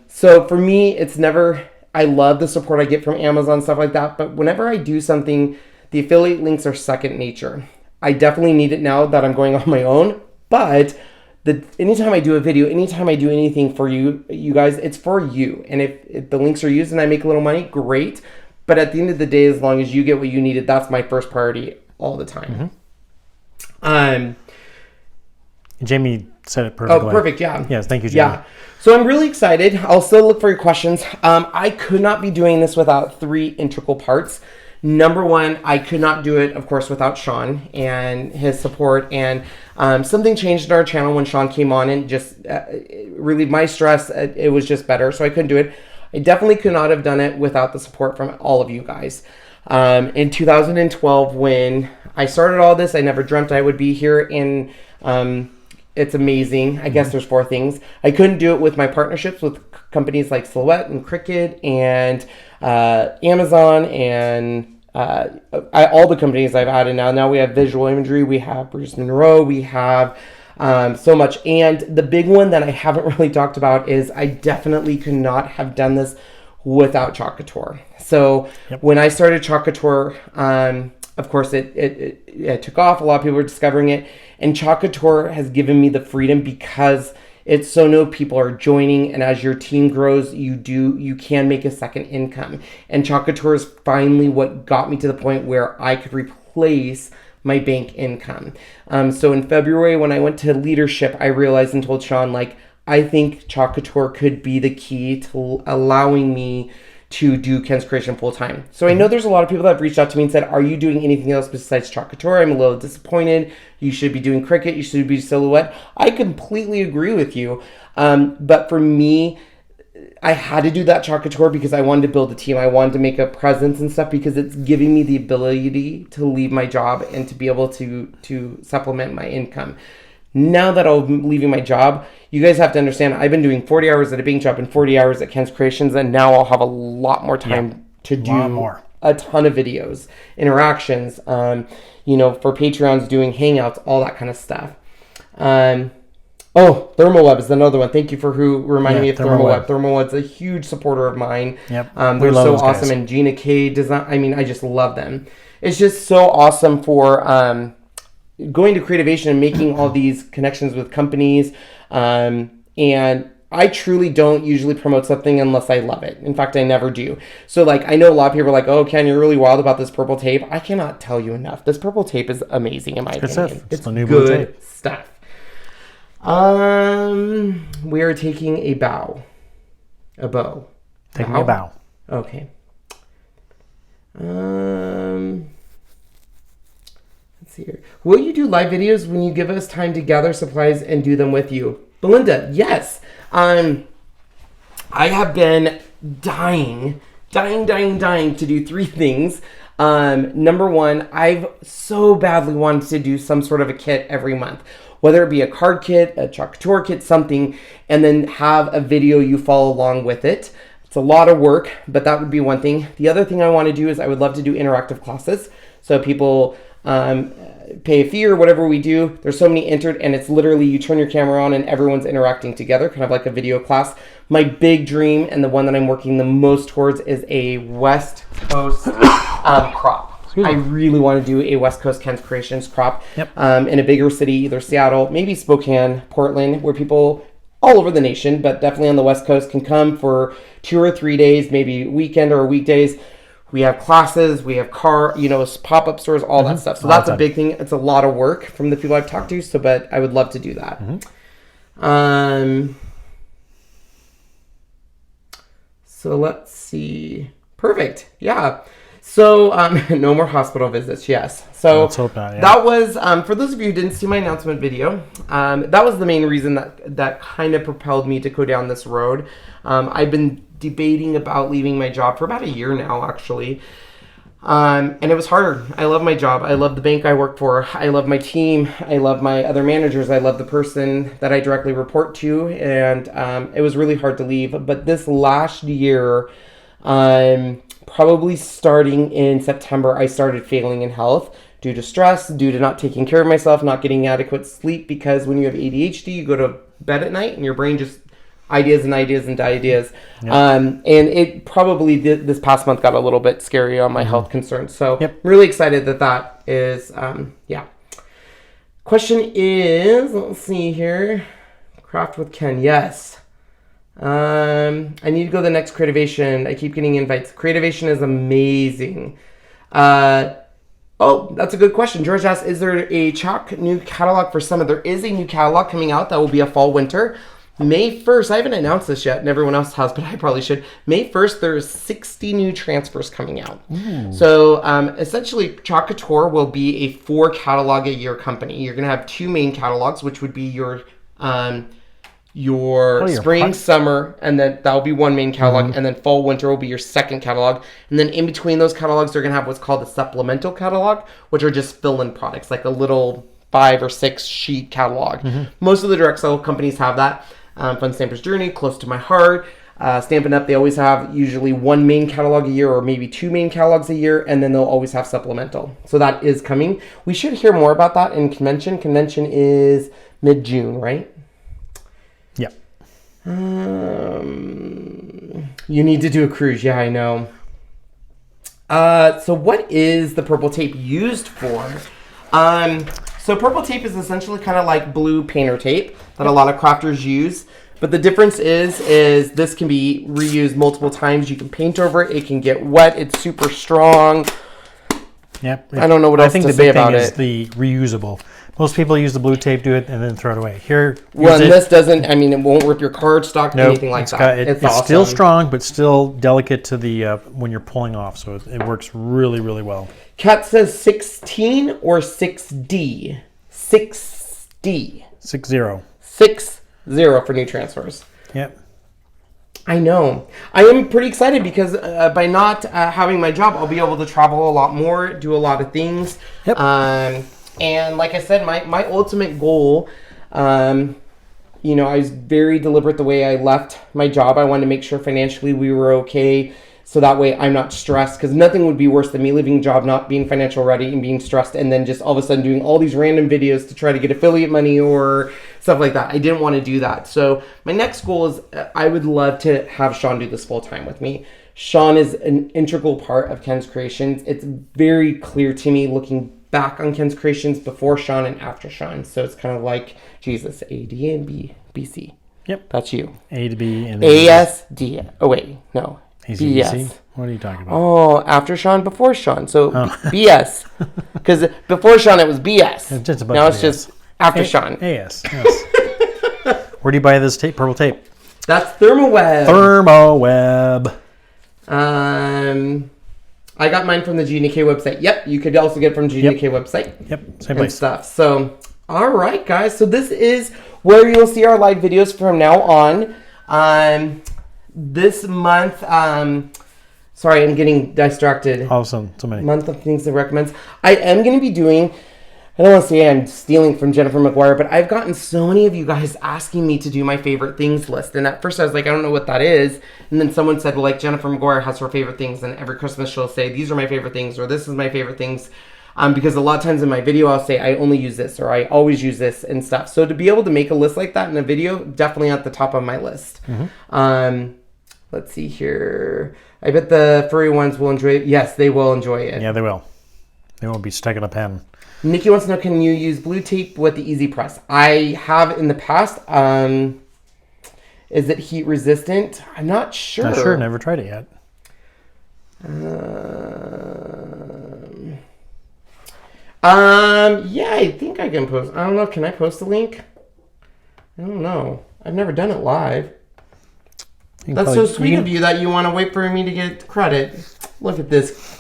Speaker 3: So for me, it's never... I love the support I get from Amazon, stuff like that. But whenever I do something, the affiliate links are second nature. I definitely need it now that I'm going on my own. But anytime I do a video, anytime I do anything for you guys, it's for you. And if the links are used and I make a little money, great. But at the end of the day, as long as you get what you needed, that's my first priority all the time.
Speaker 4: Jamie said it perfectly.
Speaker 3: Oh, perfect, yeah.
Speaker 4: Yes, thank you, Jamie.
Speaker 3: Yeah. So I'm really excited. I'll still look for your questions. I could not be doing this without 3 integral parts. Number one, I could not do it, of course, without Sean and his support. And something changed in our channel when Sean came on and just relieved my stress. It was just better, so I couldn't do it. I definitely could not have done it without the support from all of you guys. In 2012, when I started all this, I never dreamt I would be here. And it's amazing. I guess there's 4 things. I couldn't do it with my partnerships with companies like Silhouette and Cricut and Amazon and all the companies I've added now. Now we have visual imagery, we have Bruce Monroe, we have so much. And the big one that I haven't really talked about is I definitely could not have done this without Chalk Couture. So when I started Chalk Couture, of course, it took off. A lot of people were discovering it. And Chalk Couture has given me the freedom because it's so new, people are joining. And as your team grows, you can make a second income. And Chalk Couture is finally what got me to the point where I could replace my bank income. So in February, when I went to leadership, I realized and told Sean, like, I think Chalk Couture could be the key to allowing me to do Ken's Creation full time. So I know there's a lot of people that have reached out to me and said, are you doing anything else besides Chalk Couture? I'm a little disappointed. You should be doing Cricut. You should be Silhouette. I completely agree with you. But for me, I had to do that Chalk Couture because I wanted to build a team. I wanted to make a presence and stuff because it's giving me the ability to leave my job and to be able to supplement my income. Now that I'm leaving my job, you guys have to understand, I've been doing 40 hours at a bank job and 40 hours at Ken's Creations, and now I'll have a lot more time to do a ton of videos, interactions, for Patreons, doing hangouts, all that kind of stuff. ThermoWeb is another one. Thank you for who reminded me of ThermoWeb. ThermoWeb's a huge supporter of mine. Yep. They're so awesome. Guys. And Gina K design. I mean, I just love them. It's just so awesome for going to Creativation and making all these connections with companies. And I truly don't usually promote something unless I love it. In fact, I never do. So like, I know a lot of people are like, oh, Ken, you're really wild about this purple tape. I cannot tell you enough. This purple tape is amazing in my opinion. It's the new blue tape stuff. We are taking a bow. A bow.
Speaker 4: Taking a bow.
Speaker 3: Okay. Let's see here. Will you do live videos when you give us time to gather supplies and do them with you? Belinda, yes. I have been dying to do 3 things. Number one, I've so badly wanted to do some sort of a kit every month, whether it be a card kit, a Chalk Couture kit, something, and then have a video you follow along with it. It's a lot of work, but that would be one thing. The other thing I want to do is I would love to do interactive classes. So people pay a fee or whatever we do. There's so many entered, and it's literally you turn your camera on and everyone's interacting together, kind of like a video class. My big dream and the one that I'm working the most towards is a West Coast crop. I really want to do a West Coast Ken's Creations crop in a bigger city, either Seattle, maybe Spokane, Portland, where people all over the nation, but definitely on the West Coast, can come for 2 or 3 days, maybe weekend or weekdays. We have classes, we have pop-up stores, all that stuff. So that's a big thing. It's a lot of work from the people I've talked to, but I would love to do that. So let's see. Perfect. Yeah. So no more hospital visits. Yes. So let's hope not, that was, for those of you who didn't see my announcement video, that was the main reason that kind of propelled me to go down this road. I've been debating about leaving my job for about a year now, actually. And it was hard. I love my job. I love the bank I work for. I love my team. I love my other managers. I love the person that I directly report to. And it was really hard to leave. But this last year, probably starting in September, I started failing in health due to stress, due to not taking care of myself, not getting adequate sleep. Because when you have ADHD, you go to bed at night and your brain just ideas. Yep. And it probably this past month got a little bit scary on my health concerns. So I'm really excited that is, Question is, let's see here. Craft with Ken. Yes. I need to go to the next Creativation. I keep getting invites. Creativation is amazing. Oh, that's a good question. George asks, is there a Chalk new catalog for summer? There is a new catalog coming out that will be a fall winter. May 1st, I haven't announced this yet, and everyone else has, but I probably should. May 1st, there's 60 new transfers coming out. So essentially, Chalk Couture will be a 4 catalog a year company. You're going to have 2 main catalogs, which would be your spring, summer, and then that'll be 1 main catalog, and then fall, winter will be your 2nd catalog. And then in between those catalogs, they're going to have what's called a supplemental catalog, which are just fill-in products, like a little 5 or 6 sheet catalog. Most of the direct sell companies have that. Fun Stamper's Journey, close to my heart. Stampin' Up, they always have usually 1 main catalog a year or maybe 2 main catalogs a year, and then they'll always have supplemental. So that is coming. We should hear more about that in convention. Convention is mid-June, right?
Speaker 4: Yeah.
Speaker 3: You need to do a cruise. Yeah, I know. So what is the purple tape used for? So purple tape is essentially kind of like blue painter tape that a lot of crafters use. But the difference is this can be reused multiple times. You can paint over it. It can get wet. It's super strong.
Speaker 4: Yep.
Speaker 3: I don't know what else to say about it.
Speaker 4: I think the big thing is the reusable. Most people use the blue tape, do it, and then throw it away.
Speaker 3: Well, and this doesn't, I mean, it won't rip your cardstock, anything like that.
Speaker 4: It's awesome. Still strong, but still delicate to the when you're pulling off. So it works really, really well.
Speaker 3: Kat says 16 or 6D? 6D.
Speaker 4: 6-0.
Speaker 3: 6-0 for new transfers.
Speaker 4: Yep.
Speaker 3: I know. I am pretty excited because by not having my job, I'll be able to travel a lot more, do a lot of things.
Speaker 4: Yep.
Speaker 3: And like I said, my ultimate goal, I was very deliberate the way I left my job. I wanted to make sure financially we were okay. So that way I'm not stressed, because nothing would be worse than me leaving a job, not being financial ready and being stressed, and then just all of a sudden doing all these random videos to try to get affiliate money or stuff like that. I didn't want to do that. So my next goal is I would love to have Sean do this full time with me. Sean is an integral part of Ken's Creations. It's very clear to me looking back on Ken's Creations before Sean and after Sean. So it's kind of like Jesus, A, D, and B, B, C.
Speaker 4: Yep.
Speaker 3: That's you.
Speaker 4: A to B and
Speaker 3: A, S, D. Oh, wait. No.
Speaker 4: BS. What are you talking about?
Speaker 3: Oh, after Sean, before Sean. So BS. Because before Sean, it was BS.
Speaker 4: It's just
Speaker 3: now it's just after Sean.
Speaker 4: AS. Yes. Where do you buy this tape? Purple tape.
Speaker 3: That's ThermoWeb.
Speaker 4: ThermoWeb.
Speaker 3: I got mine from the GNK website. Yep. You could also get it from GNK website.
Speaker 4: Yep. Same place.
Speaker 3: Stuff. So, all right, guys. So this is where you'll see our live videos from now on. This month, sorry, I'm getting distracted.
Speaker 4: Awesome. So many.
Speaker 3: Month of things that recommends. I am going to be doing, I don't want to say I'm stealing from Jennifer McGuire, but I've gotten so many of you guys asking me to do my favorite things list. And at first I was like, I don't know what that is. And then someone said, well, like Jennifer McGuire has her favorite things. And every Christmas she'll say, these are my favorite things, or this is my favorite things. Because a lot of times in my video, I'll say, I only use this, or I always use this and stuff. So to be able to make a list like that in a video, definitely at the top of my list. Let's see here. I bet the furry ones will enjoy it. Yes, they will enjoy it.
Speaker 4: Yeah, they will. They won't be stuck in a pen.
Speaker 3: Nikki wants to know, can you use blue tape with the Easy Press? I have in the past. Is it heat resistant? I'm not sure.
Speaker 4: Not sure. Never tried it yet.
Speaker 3: Yeah, I think I can post. I don't know. Can I post a link? I don't know. I've never done it live. That's so sweet of you that you want to wait for me to get credit. Look at this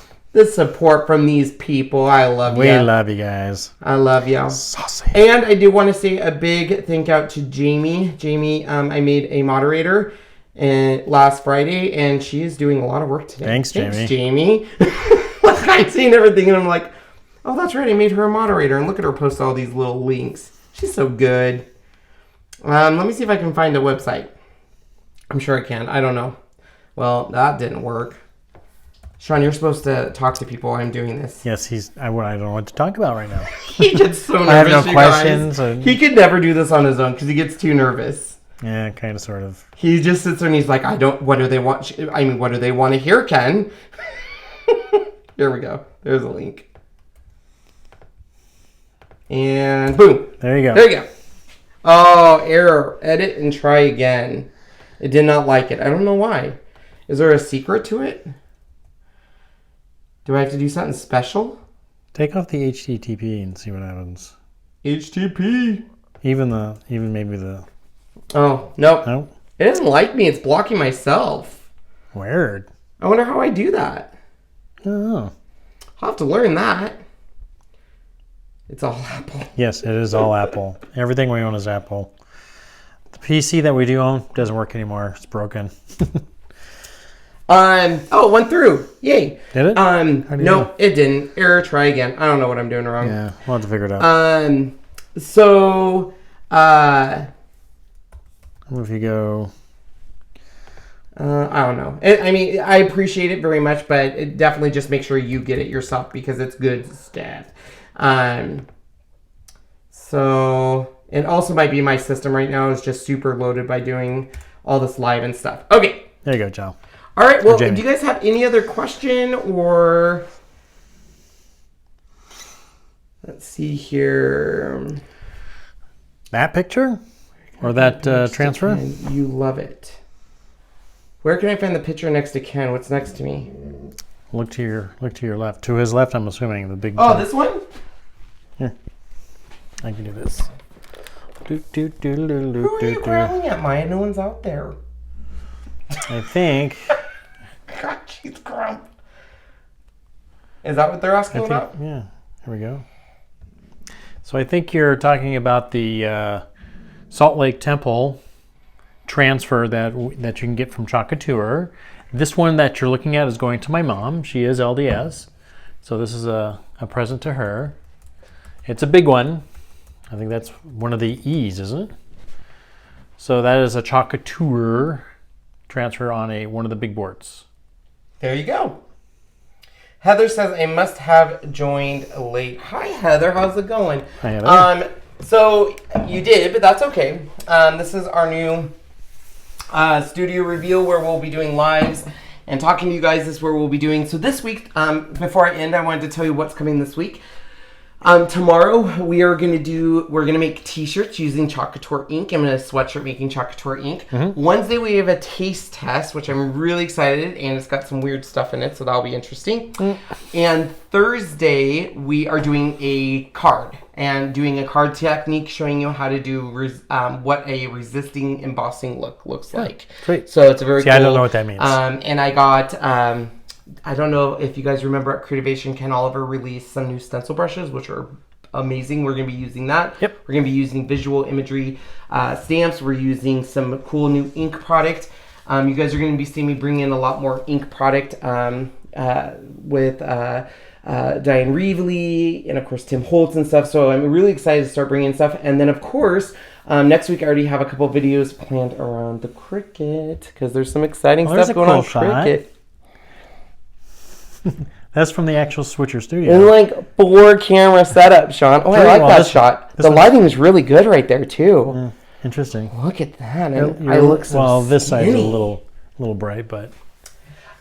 Speaker 3: support from these people. I love you.
Speaker 4: We love you guys.
Speaker 3: I love you.
Speaker 4: Saucy.
Speaker 3: And I do want to say a big thank out to Jamie. Jamie, I made a moderator last Friday, and she is doing a lot of work today.
Speaker 4: Thanks,
Speaker 3: Jamie. Like, I'm seeing everything, and I'm like, oh, that's right. I made her a moderator, and look at her post all these little links. She's so good. Let me see if I can find a website. I'm sure I can. I don't know. Well, that didn't work. Sean, you're supposed to talk to people while I'm doing this.
Speaker 4: Yes, I don't know what to talk about right now.
Speaker 3: He gets so nervous.
Speaker 4: I have no questions.
Speaker 3: He could never do this on his own because he gets too nervous.
Speaker 4: Yeah, kind of, sort of.
Speaker 3: He just sits there and he's like, what do they want to hear, Ken? Here we go. There's a link. And boom.
Speaker 4: There you go.
Speaker 3: There you go. Oh, error. Edit and try again. It did not like it. I don't know why. Is there a secret to it? Do I have to do something special?
Speaker 4: Take off the HTTP and see what happens.
Speaker 3: HTTP.
Speaker 4: Even maybe the
Speaker 3: Oh, nope.
Speaker 4: Nope.
Speaker 3: It doesn't like me. It's blocking myself.
Speaker 4: Weird.
Speaker 3: I wonder how I do that.
Speaker 4: Oh.
Speaker 3: I'll have to learn that. It's all Apple.
Speaker 4: Yes, it is all Apple. Everything we own is Apple. The PC that we do own doesn't work anymore. It's broken.
Speaker 3: Oh, it went through. Yay.
Speaker 4: Did it?
Speaker 3: No, it didn't. Error, try again. I don't know what I'm doing wrong.
Speaker 4: Yeah, we'll have to figure it out.
Speaker 3: So,
Speaker 4: If you go...
Speaker 3: I don't know. I mean, I appreciate it very much, but definitely just make sure you get it yourself because it's good stuff. So it also might be my system right now is just super loaded by doing all this live and stuff. Okay.
Speaker 4: There you go, Joe.
Speaker 3: All right. Well, do you guys have any other question or... Let's see here.
Speaker 4: That picture? Or that transfer?
Speaker 3: You love it. Where can I find the picture next to Ken? What's next to me?
Speaker 4: Look to your left. To his left, I'm assuming the big.
Speaker 3: Oh, this one?
Speaker 4: Here, I can do this.
Speaker 3: Who are you growling at, Maya? No one's out there.
Speaker 4: I think.
Speaker 3: God, she's grump. Is that what they're asking about?
Speaker 4: Yeah. Here we go. So I think you're talking about the Salt Lake Temple transfer that you can get from Chocatour. This one that you're looking at is going to my mom. She is LDS. So this is a present to her. It's a big one. I think that's one of the E's, isn't it? So that is a Chocatour transfer on one of the big boards.
Speaker 3: There you go. Heather says, I must have joined late. Hi, Heather. How's it going?
Speaker 4: Hi, Heather.
Speaker 3: So you did, but that's okay. This is our new studio reveal where we'll be doing lives and talking to you guys. This is where we'll be doing. So this week, before I end, I wanted to tell you what's coming this week. Tomorrow we're gonna make t-shirts using Chocatour ink. I'm in a sweatshirt making Chocatour ink. Mm-hmm. Wednesday we have a taste test, which I'm really excited, and it's got some weird stuff in it, so that'll be interesting. And Thursday we are doing a card technique showing you how to do what a resisting embossing look looks like.
Speaker 4: Great.
Speaker 3: So it's a very cool.
Speaker 4: I don't know what that means.
Speaker 3: And I got. I don't know if you guys remember at Creativation, Ken Oliver released some new stencil brushes, which are amazing. We're going to be using that.
Speaker 4: Yep.
Speaker 3: We're going to be using visual imagery stamps. We're using some cool new ink product. You guys are going to be seeing me bring in a lot more ink product with Diane Reevely and, of course, Tim Holtz and stuff. So I'm really excited to start bringing stuff. And then, of course, next week I already have a couple videos planned around the Cricut because there's some exciting stuff going on Cricut.
Speaker 4: That's from the actual Switcher studio.
Speaker 3: And like 4 camera setup, Sean. Oh, I like that shot. The lighting is really good right there too.
Speaker 4: Interesting.
Speaker 3: Look at that. I look so
Speaker 4: well. This
Speaker 3: skinny.
Speaker 4: side's a little bright, but.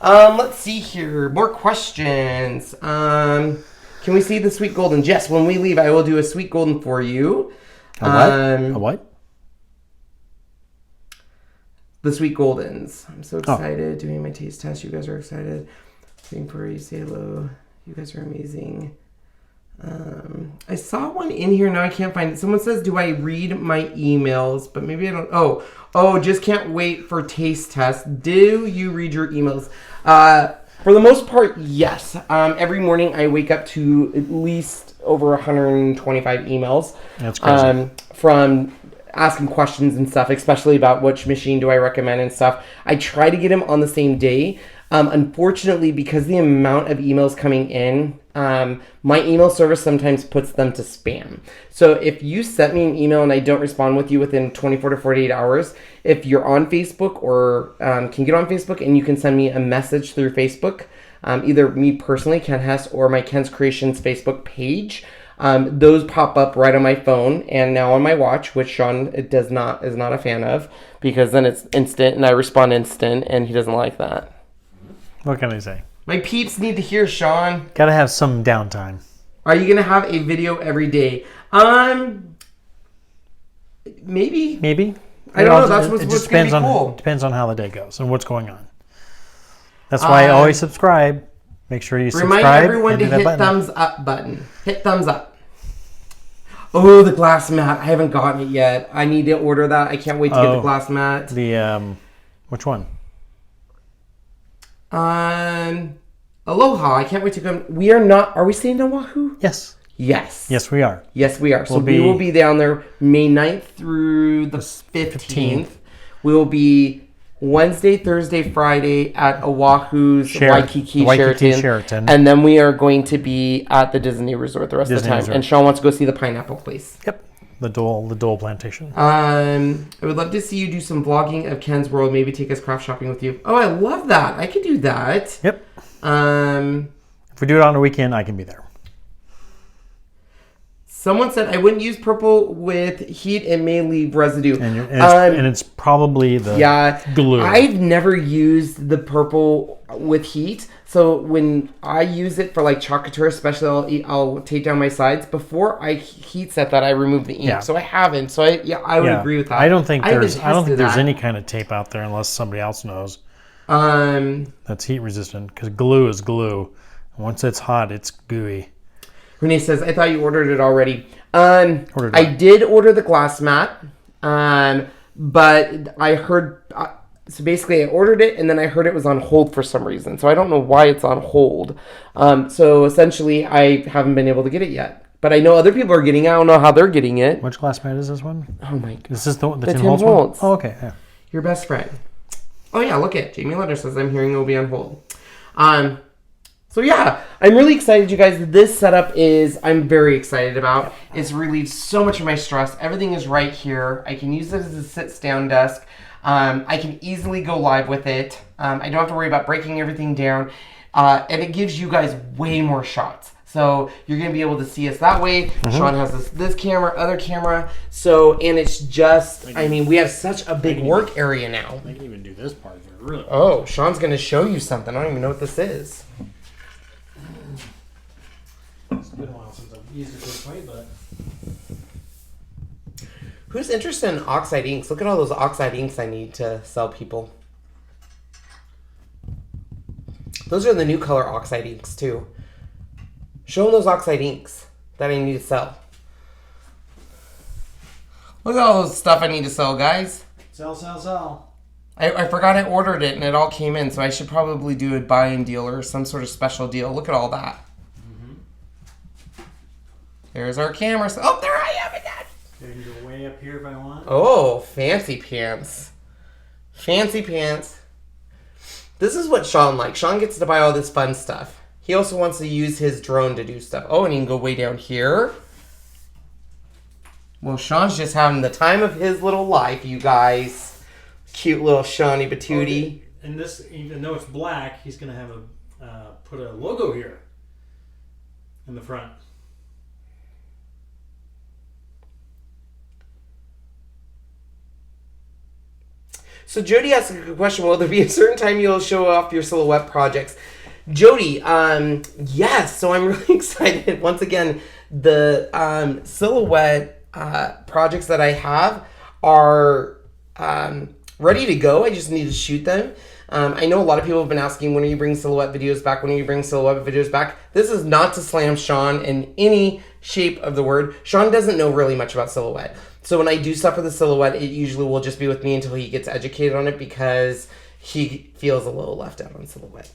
Speaker 3: Let's see here. More questions. Can we see the sweet golden? Jess, when we leave, I will do a sweet golden for you.
Speaker 4: A what?
Speaker 3: The sweet goldens. I'm so excited doing my taste test. You guys are excited. For you, say hello. You guys are amazing. I saw one in here. Now I can't find it. Someone says, do I read my emails? But maybe I don't. Oh, just can't wait for taste test. Do you read your emails? For the most part, yes. Every morning I wake up to at least over 125 emails.
Speaker 4: That's crazy.
Speaker 3: From asking questions and stuff, especially about which machine do I recommend and stuff. I try to get them on the same day. Unfortunately, because the amount of emails coming in, my email service sometimes puts them to spam. So if you sent me an email and I don't respond with you within 24 to 48 hours, if you're on Facebook or can get on Facebook and you can send me a message through Facebook, either me personally, Ken Hess, or my Ken's Creations Facebook page, those pop up right on my phone and now on my watch, which Sean is not a fan of because then it's instant and I respond instant and he doesn't like that.
Speaker 4: What can I say?
Speaker 3: My peeps need to hear, Sean.
Speaker 4: Gotta have some downtime.
Speaker 3: Are you gonna have a video every day? Maybe. I don't know. That's what's gonna be cool.
Speaker 4: Depends on how the day goes and what's going on. That's why I always subscribe. Make sure you subscribe.
Speaker 3: Remind everyone to hit thumbs up button. Hit thumbs up. Oh, the glass mat. I haven't gotten it yet. I need to order that. I can't wait to get the glass mat.
Speaker 4: The which one?
Speaker 3: Aloha. I can't wait to come. We are not. Are we staying in Oahu?
Speaker 4: Yes.
Speaker 3: Yes.
Speaker 4: Yes, we are.
Speaker 3: Yes, we are. So we will be down there May 9th through the 15th. We will be Wednesday, Thursday, Friday at Oahu's Waikiki Sheraton. And then we are going to be at the Disney Resort the rest of the time. And Sean wants to go see the pineapple place.
Speaker 4: Yep. The Dole plantation.
Speaker 3: I would love to see you do some vlogging of Ken's World. Maybe take us craft shopping with you. Oh, I love that. I could do that.
Speaker 4: Yep. If we do it on a weekend, I can be there.
Speaker 3: Someone said I wouldn't use purple with heat; it may leave residue.
Speaker 4: And it's probably the glue.
Speaker 3: I've never used the purple with heat, so when I use it for like chocolate, especially, I'll take down my sides. Before I heat set that, I remove the ink, so I haven't. So I would agree with that.
Speaker 4: I don't think there's any kind of tape out there unless somebody else knows. That's heat resistant because glue is glue. Once it's hot, it's gooey.
Speaker 3: Renee says, I thought you ordered it already. I did order the glass mat, but I heard... so basically, I ordered it, and then I heard it was on hold for some reason. So I don't know why it's on hold. So essentially, I haven't been able to get it yet. But I know other people are getting it. I don't know how they're getting it.
Speaker 4: Which glass mat is this one?
Speaker 3: Oh, my God.
Speaker 4: Is this the Tim Holtz one? Oh, okay. Yeah.
Speaker 3: Your best friend. Oh, yeah, look at Jamie Letter says, I'm hearing it will be on hold. So yeah, I'm really excited, you guys. This setup I'm very excited about. It's relieved so much of my stress. Everything is right here. I can use it as a sit-down desk. I can easily go live with it. I don't have to worry about breaking everything down. And it gives you guys way more shots. So you're going to be able to see us that way. Sean has this camera, other camera. So, and it's just, we have such a big work area now.
Speaker 2: I can even do this part here, really.
Speaker 3: Oh, Sean's going to show you something. I don't even know what this is.
Speaker 2: It's been a while since I've used it this way, but...
Speaker 3: Who's interested in oxide inks? Look at all those oxide inks I need to sell people. Those are the new color oxide inks, too. Show them those oxide inks that I need to sell. Look at all those stuff I need to sell, guys.
Speaker 2: Sell.
Speaker 3: I forgot I ordered it, and it all came in, so I should probably do a buy-in deal or some sort of special deal. Look at all that. There's our camera. Oh, there I am again.
Speaker 2: I can go way up here if I want.
Speaker 3: Oh, fancy pants. Fancy pants. This is what Sean likes. Sean gets to buy all this fun stuff. He also wants to use his drone to do stuff. Oh, and he can go way down here. Well, Sean's just having the time of his little life, you guys. Cute little Shawnee Batootie.
Speaker 2: Okay. And this, even though it's black, he's going to have put a logo here in the front.
Speaker 3: So Jody asks a good question. Will there be a certain time you'll show off your silhouette projects? Jody, yes. So I'm really excited. Once again, the silhouette projects that I have are ready to go. I just need to shoot them. I know a lot of people have been asking, when are you bringing silhouette videos back? When are you bringing silhouette videos back? This is not to slam Sean in any shape of the word. Sean doesn't know really much about silhouette. So when I do stuff for the silhouette, it usually will just be with me until he gets educated on it because he feels a little left out on silhouette.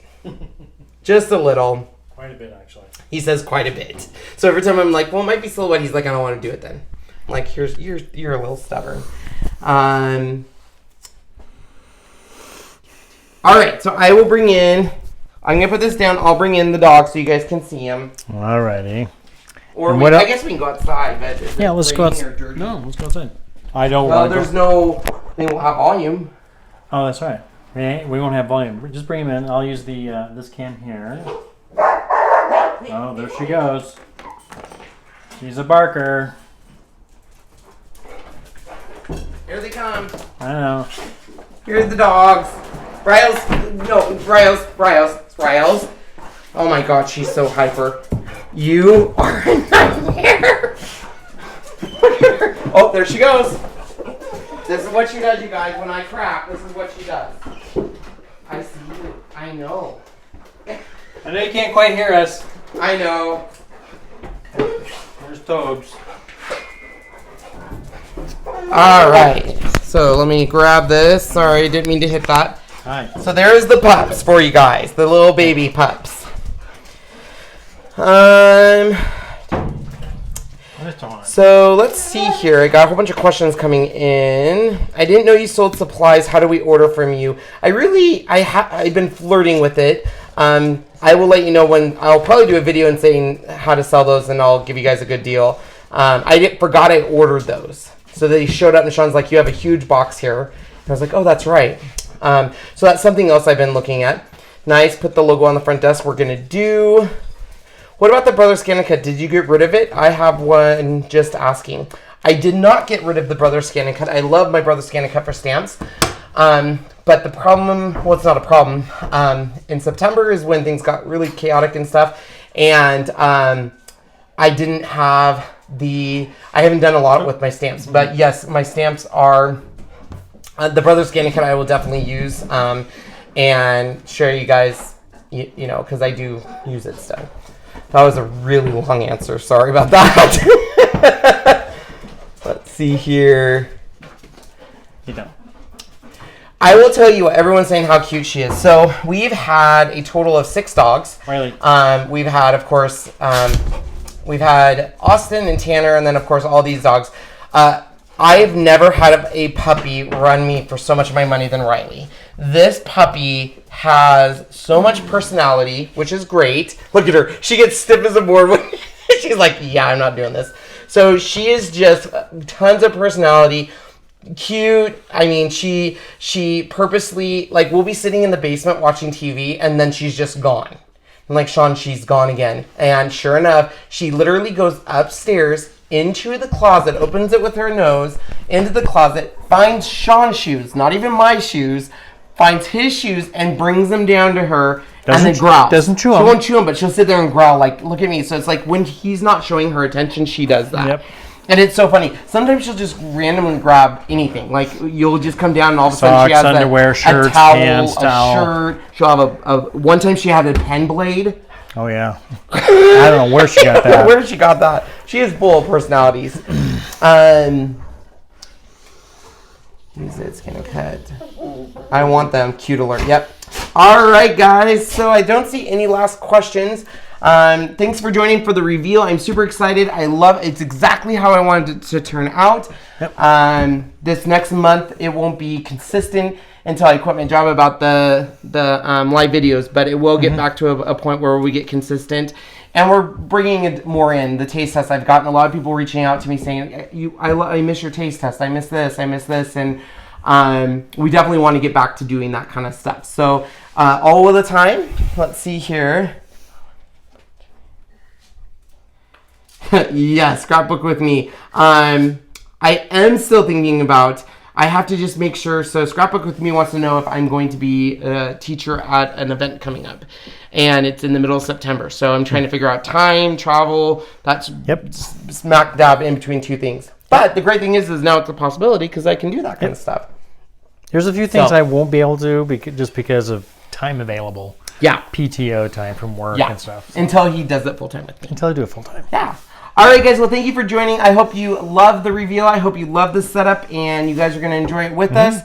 Speaker 3: Just a little.
Speaker 2: Quite a bit, actually.
Speaker 3: He says quite a bit. So every time I'm like, well, it might be silhouette, he's like, I don't want to do it then. I'm like, you're a little stubborn. All right, so I will bring in, I'm going to put this down. I'll bring in the dog so you guys can see him.
Speaker 4: Alrighty.
Speaker 3: Or I guess we can go outside. But
Speaker 4: yeah, let's go outside. No, let's go outside. I don't want to.
Speaker 3: There's no, they won't have volume.
Speaker 4: Oh, that's right. We won't have volume. Just bring him in. I'll use the this cam here. Oh, there she goes. She's a barker.
Speaker 3: Here they come.
Speaker 4: I know.
Speaker 3: Here's the dogs. Bryles. Oh my God, she's so hyper. You are a nightmare. Oh, there she goes. This is what she does, you guys. When I craft, this is what she does. I see you. I know.
Speaker 2: I know you can't quite hear us.
Speaker 3: I know.
Speaker 2: There's Tobes.
Speaker 3: All right. So let me grab this. Sorry, didn't mean to hit that.
Speaker 2: All right.
Speaker 3: So there's the pups for you guys, the little baby pups. So let's see here. I got a whole bunch of questions coming in. I didn't know you sold supplies. How do we order from you? I've been flirting with it. I will let you know when. I'll probably do a video and saying how to sell those, and I'll give you guys a good deal. Forgot I ordered those. So they showed up and Sean's like, you have a huge box here. And I was like, oh, that's right. So that's something else I've been looking at. Nice. Put the logo on the front desk. We're going to do. What about the Brothers Scan and Cut? Did you get rid of it? I have one just asking. I did not get rid of the Brothers Scan and Cut. I love my Brothers Scan and Cut for stamps. But the problem, well, it's not a problem. In September is when things got really chaotic and stuff. And I didn't have I haven't done a lot with my stamps. But yes, my stamps are, the Brothers Scan and Cut I will definitely use and share you guys, you know, because I do use it still. That was a really long answer. Sorry about that. Let's see here.
Speaker 2: You know.
Speaker 3: I will tell you what everyone's saying how cute she is. So we've had a total of 6 dogs.
Speaker 2: Riley.
Speaker 3: We've had, of course, we've had Austin and Tanner, and then, of course, all these dogs. I've never had a puppy run me for so much of my money than Riley. This puppy has so much personality, which is great. Look at her. She gets stiff as a board when she's like, yeah, I'm not doing this. So she is just tons of personality. Cute. I mean, she purposely, like, we'll be sitting in the basement watching TV, and then she's just gone. I'm like, Sean, she's gone again. And sure enough, she literally goes upstairs into the closet, opens it with her nose, into the closet, finds Sean's shoes, not even my shoes, finds his shoes and brings them down to her and then growls.
Speaker 4: Doesn't chew them.
Speaker 3: She won't chew them, but she'll sit there and growl like, look at me. So it's like when he's not showing her attention, she does that.
Speaker 4: Yep.
Speaker 3: And it's so funny. Sometimes she'll just randomly grab anything. Like, you'll just come down and all of a sudden she has
Speaker 4: underwear, shirts,
Speaker 3: a towel,
Speaker 4: pants,
Speaker 3: a shirt. She'll have one time she had a pen blade.
Speaker 4: Oh, yeah. I don't know where she got that.
Speaker 3: Where she got that. She is full of personalities. Use it, Scan and Cut. I want them. Cute alert. Yep. All right, guys. So I don't see any last questions. Thanks for joining for the reveal. I'm super excited. I love it's exactly how I wanted it to turn out. Yep. This next month it won't be consistent until I quit my job about the live videos, but it will get back to a point where we get consistent. And we're bringing it more in the taste test. I've gotten a lot of people reaching out to me saying, I miss your taste test. I miss this. And we definitely want to get back to doing that kind of stuff. So all of the time, let's see here. Yes, scrapbook with me. I am still thinking about, I have to just make sure. So Scrapbook with me wants to know if I'm going to be a teacher at an event coming up. And it's in the middle of September. So I'm trying to figure out time, travel. That's smack dab in between two things. But the great thing is now it's a possibility because I can do that kind of stuff.
Speaker 4: There's a few things I won't be able to do just because of time available.
Speaker 3: Yeah.
Speaker 4: PTO time from work and stuff. So.
Speaker 3: Until he does it full time with me.
Speaker 4: Until I do it full time.
Speaker 3: Yeah. All right, guys. Well, thank you for joining. I hope you love the reveal. I hope you love the setup, and you guys are going to enjoy it with us.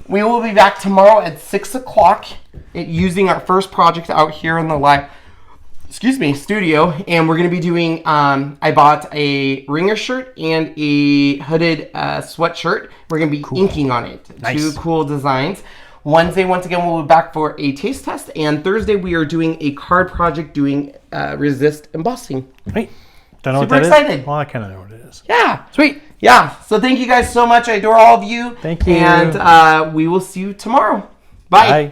Speaker 3: We will be back tomorrow at 6 o'clock using our first project out here in the live, studio. And we're going to be doing, I bought a ringer shirt and a hooded sweatshirt. We're going to be inking on it.
Speaker 4: Nice.
Speaker 3: 2 cool designs. Wednesday, once again, we'll be back for a taste test. And Thursday, we are doing a card project doing resist embossing.
Speaker 4: Right. Don't know
Speaker 3: Super
Speaker 4: what that
Speaker 3: excited.
Speaker 4: is. Well, I kind of know what it is.
Speaker 3: Yeah.
Speaker 4: Sweet.
Speaker 3: Yeah. So thank you guys so much. I adore all of you.
Speaker 4: Thank you.
Speaker 3: And we will see you tomorrow. Bye.
Speaker 4: Bye.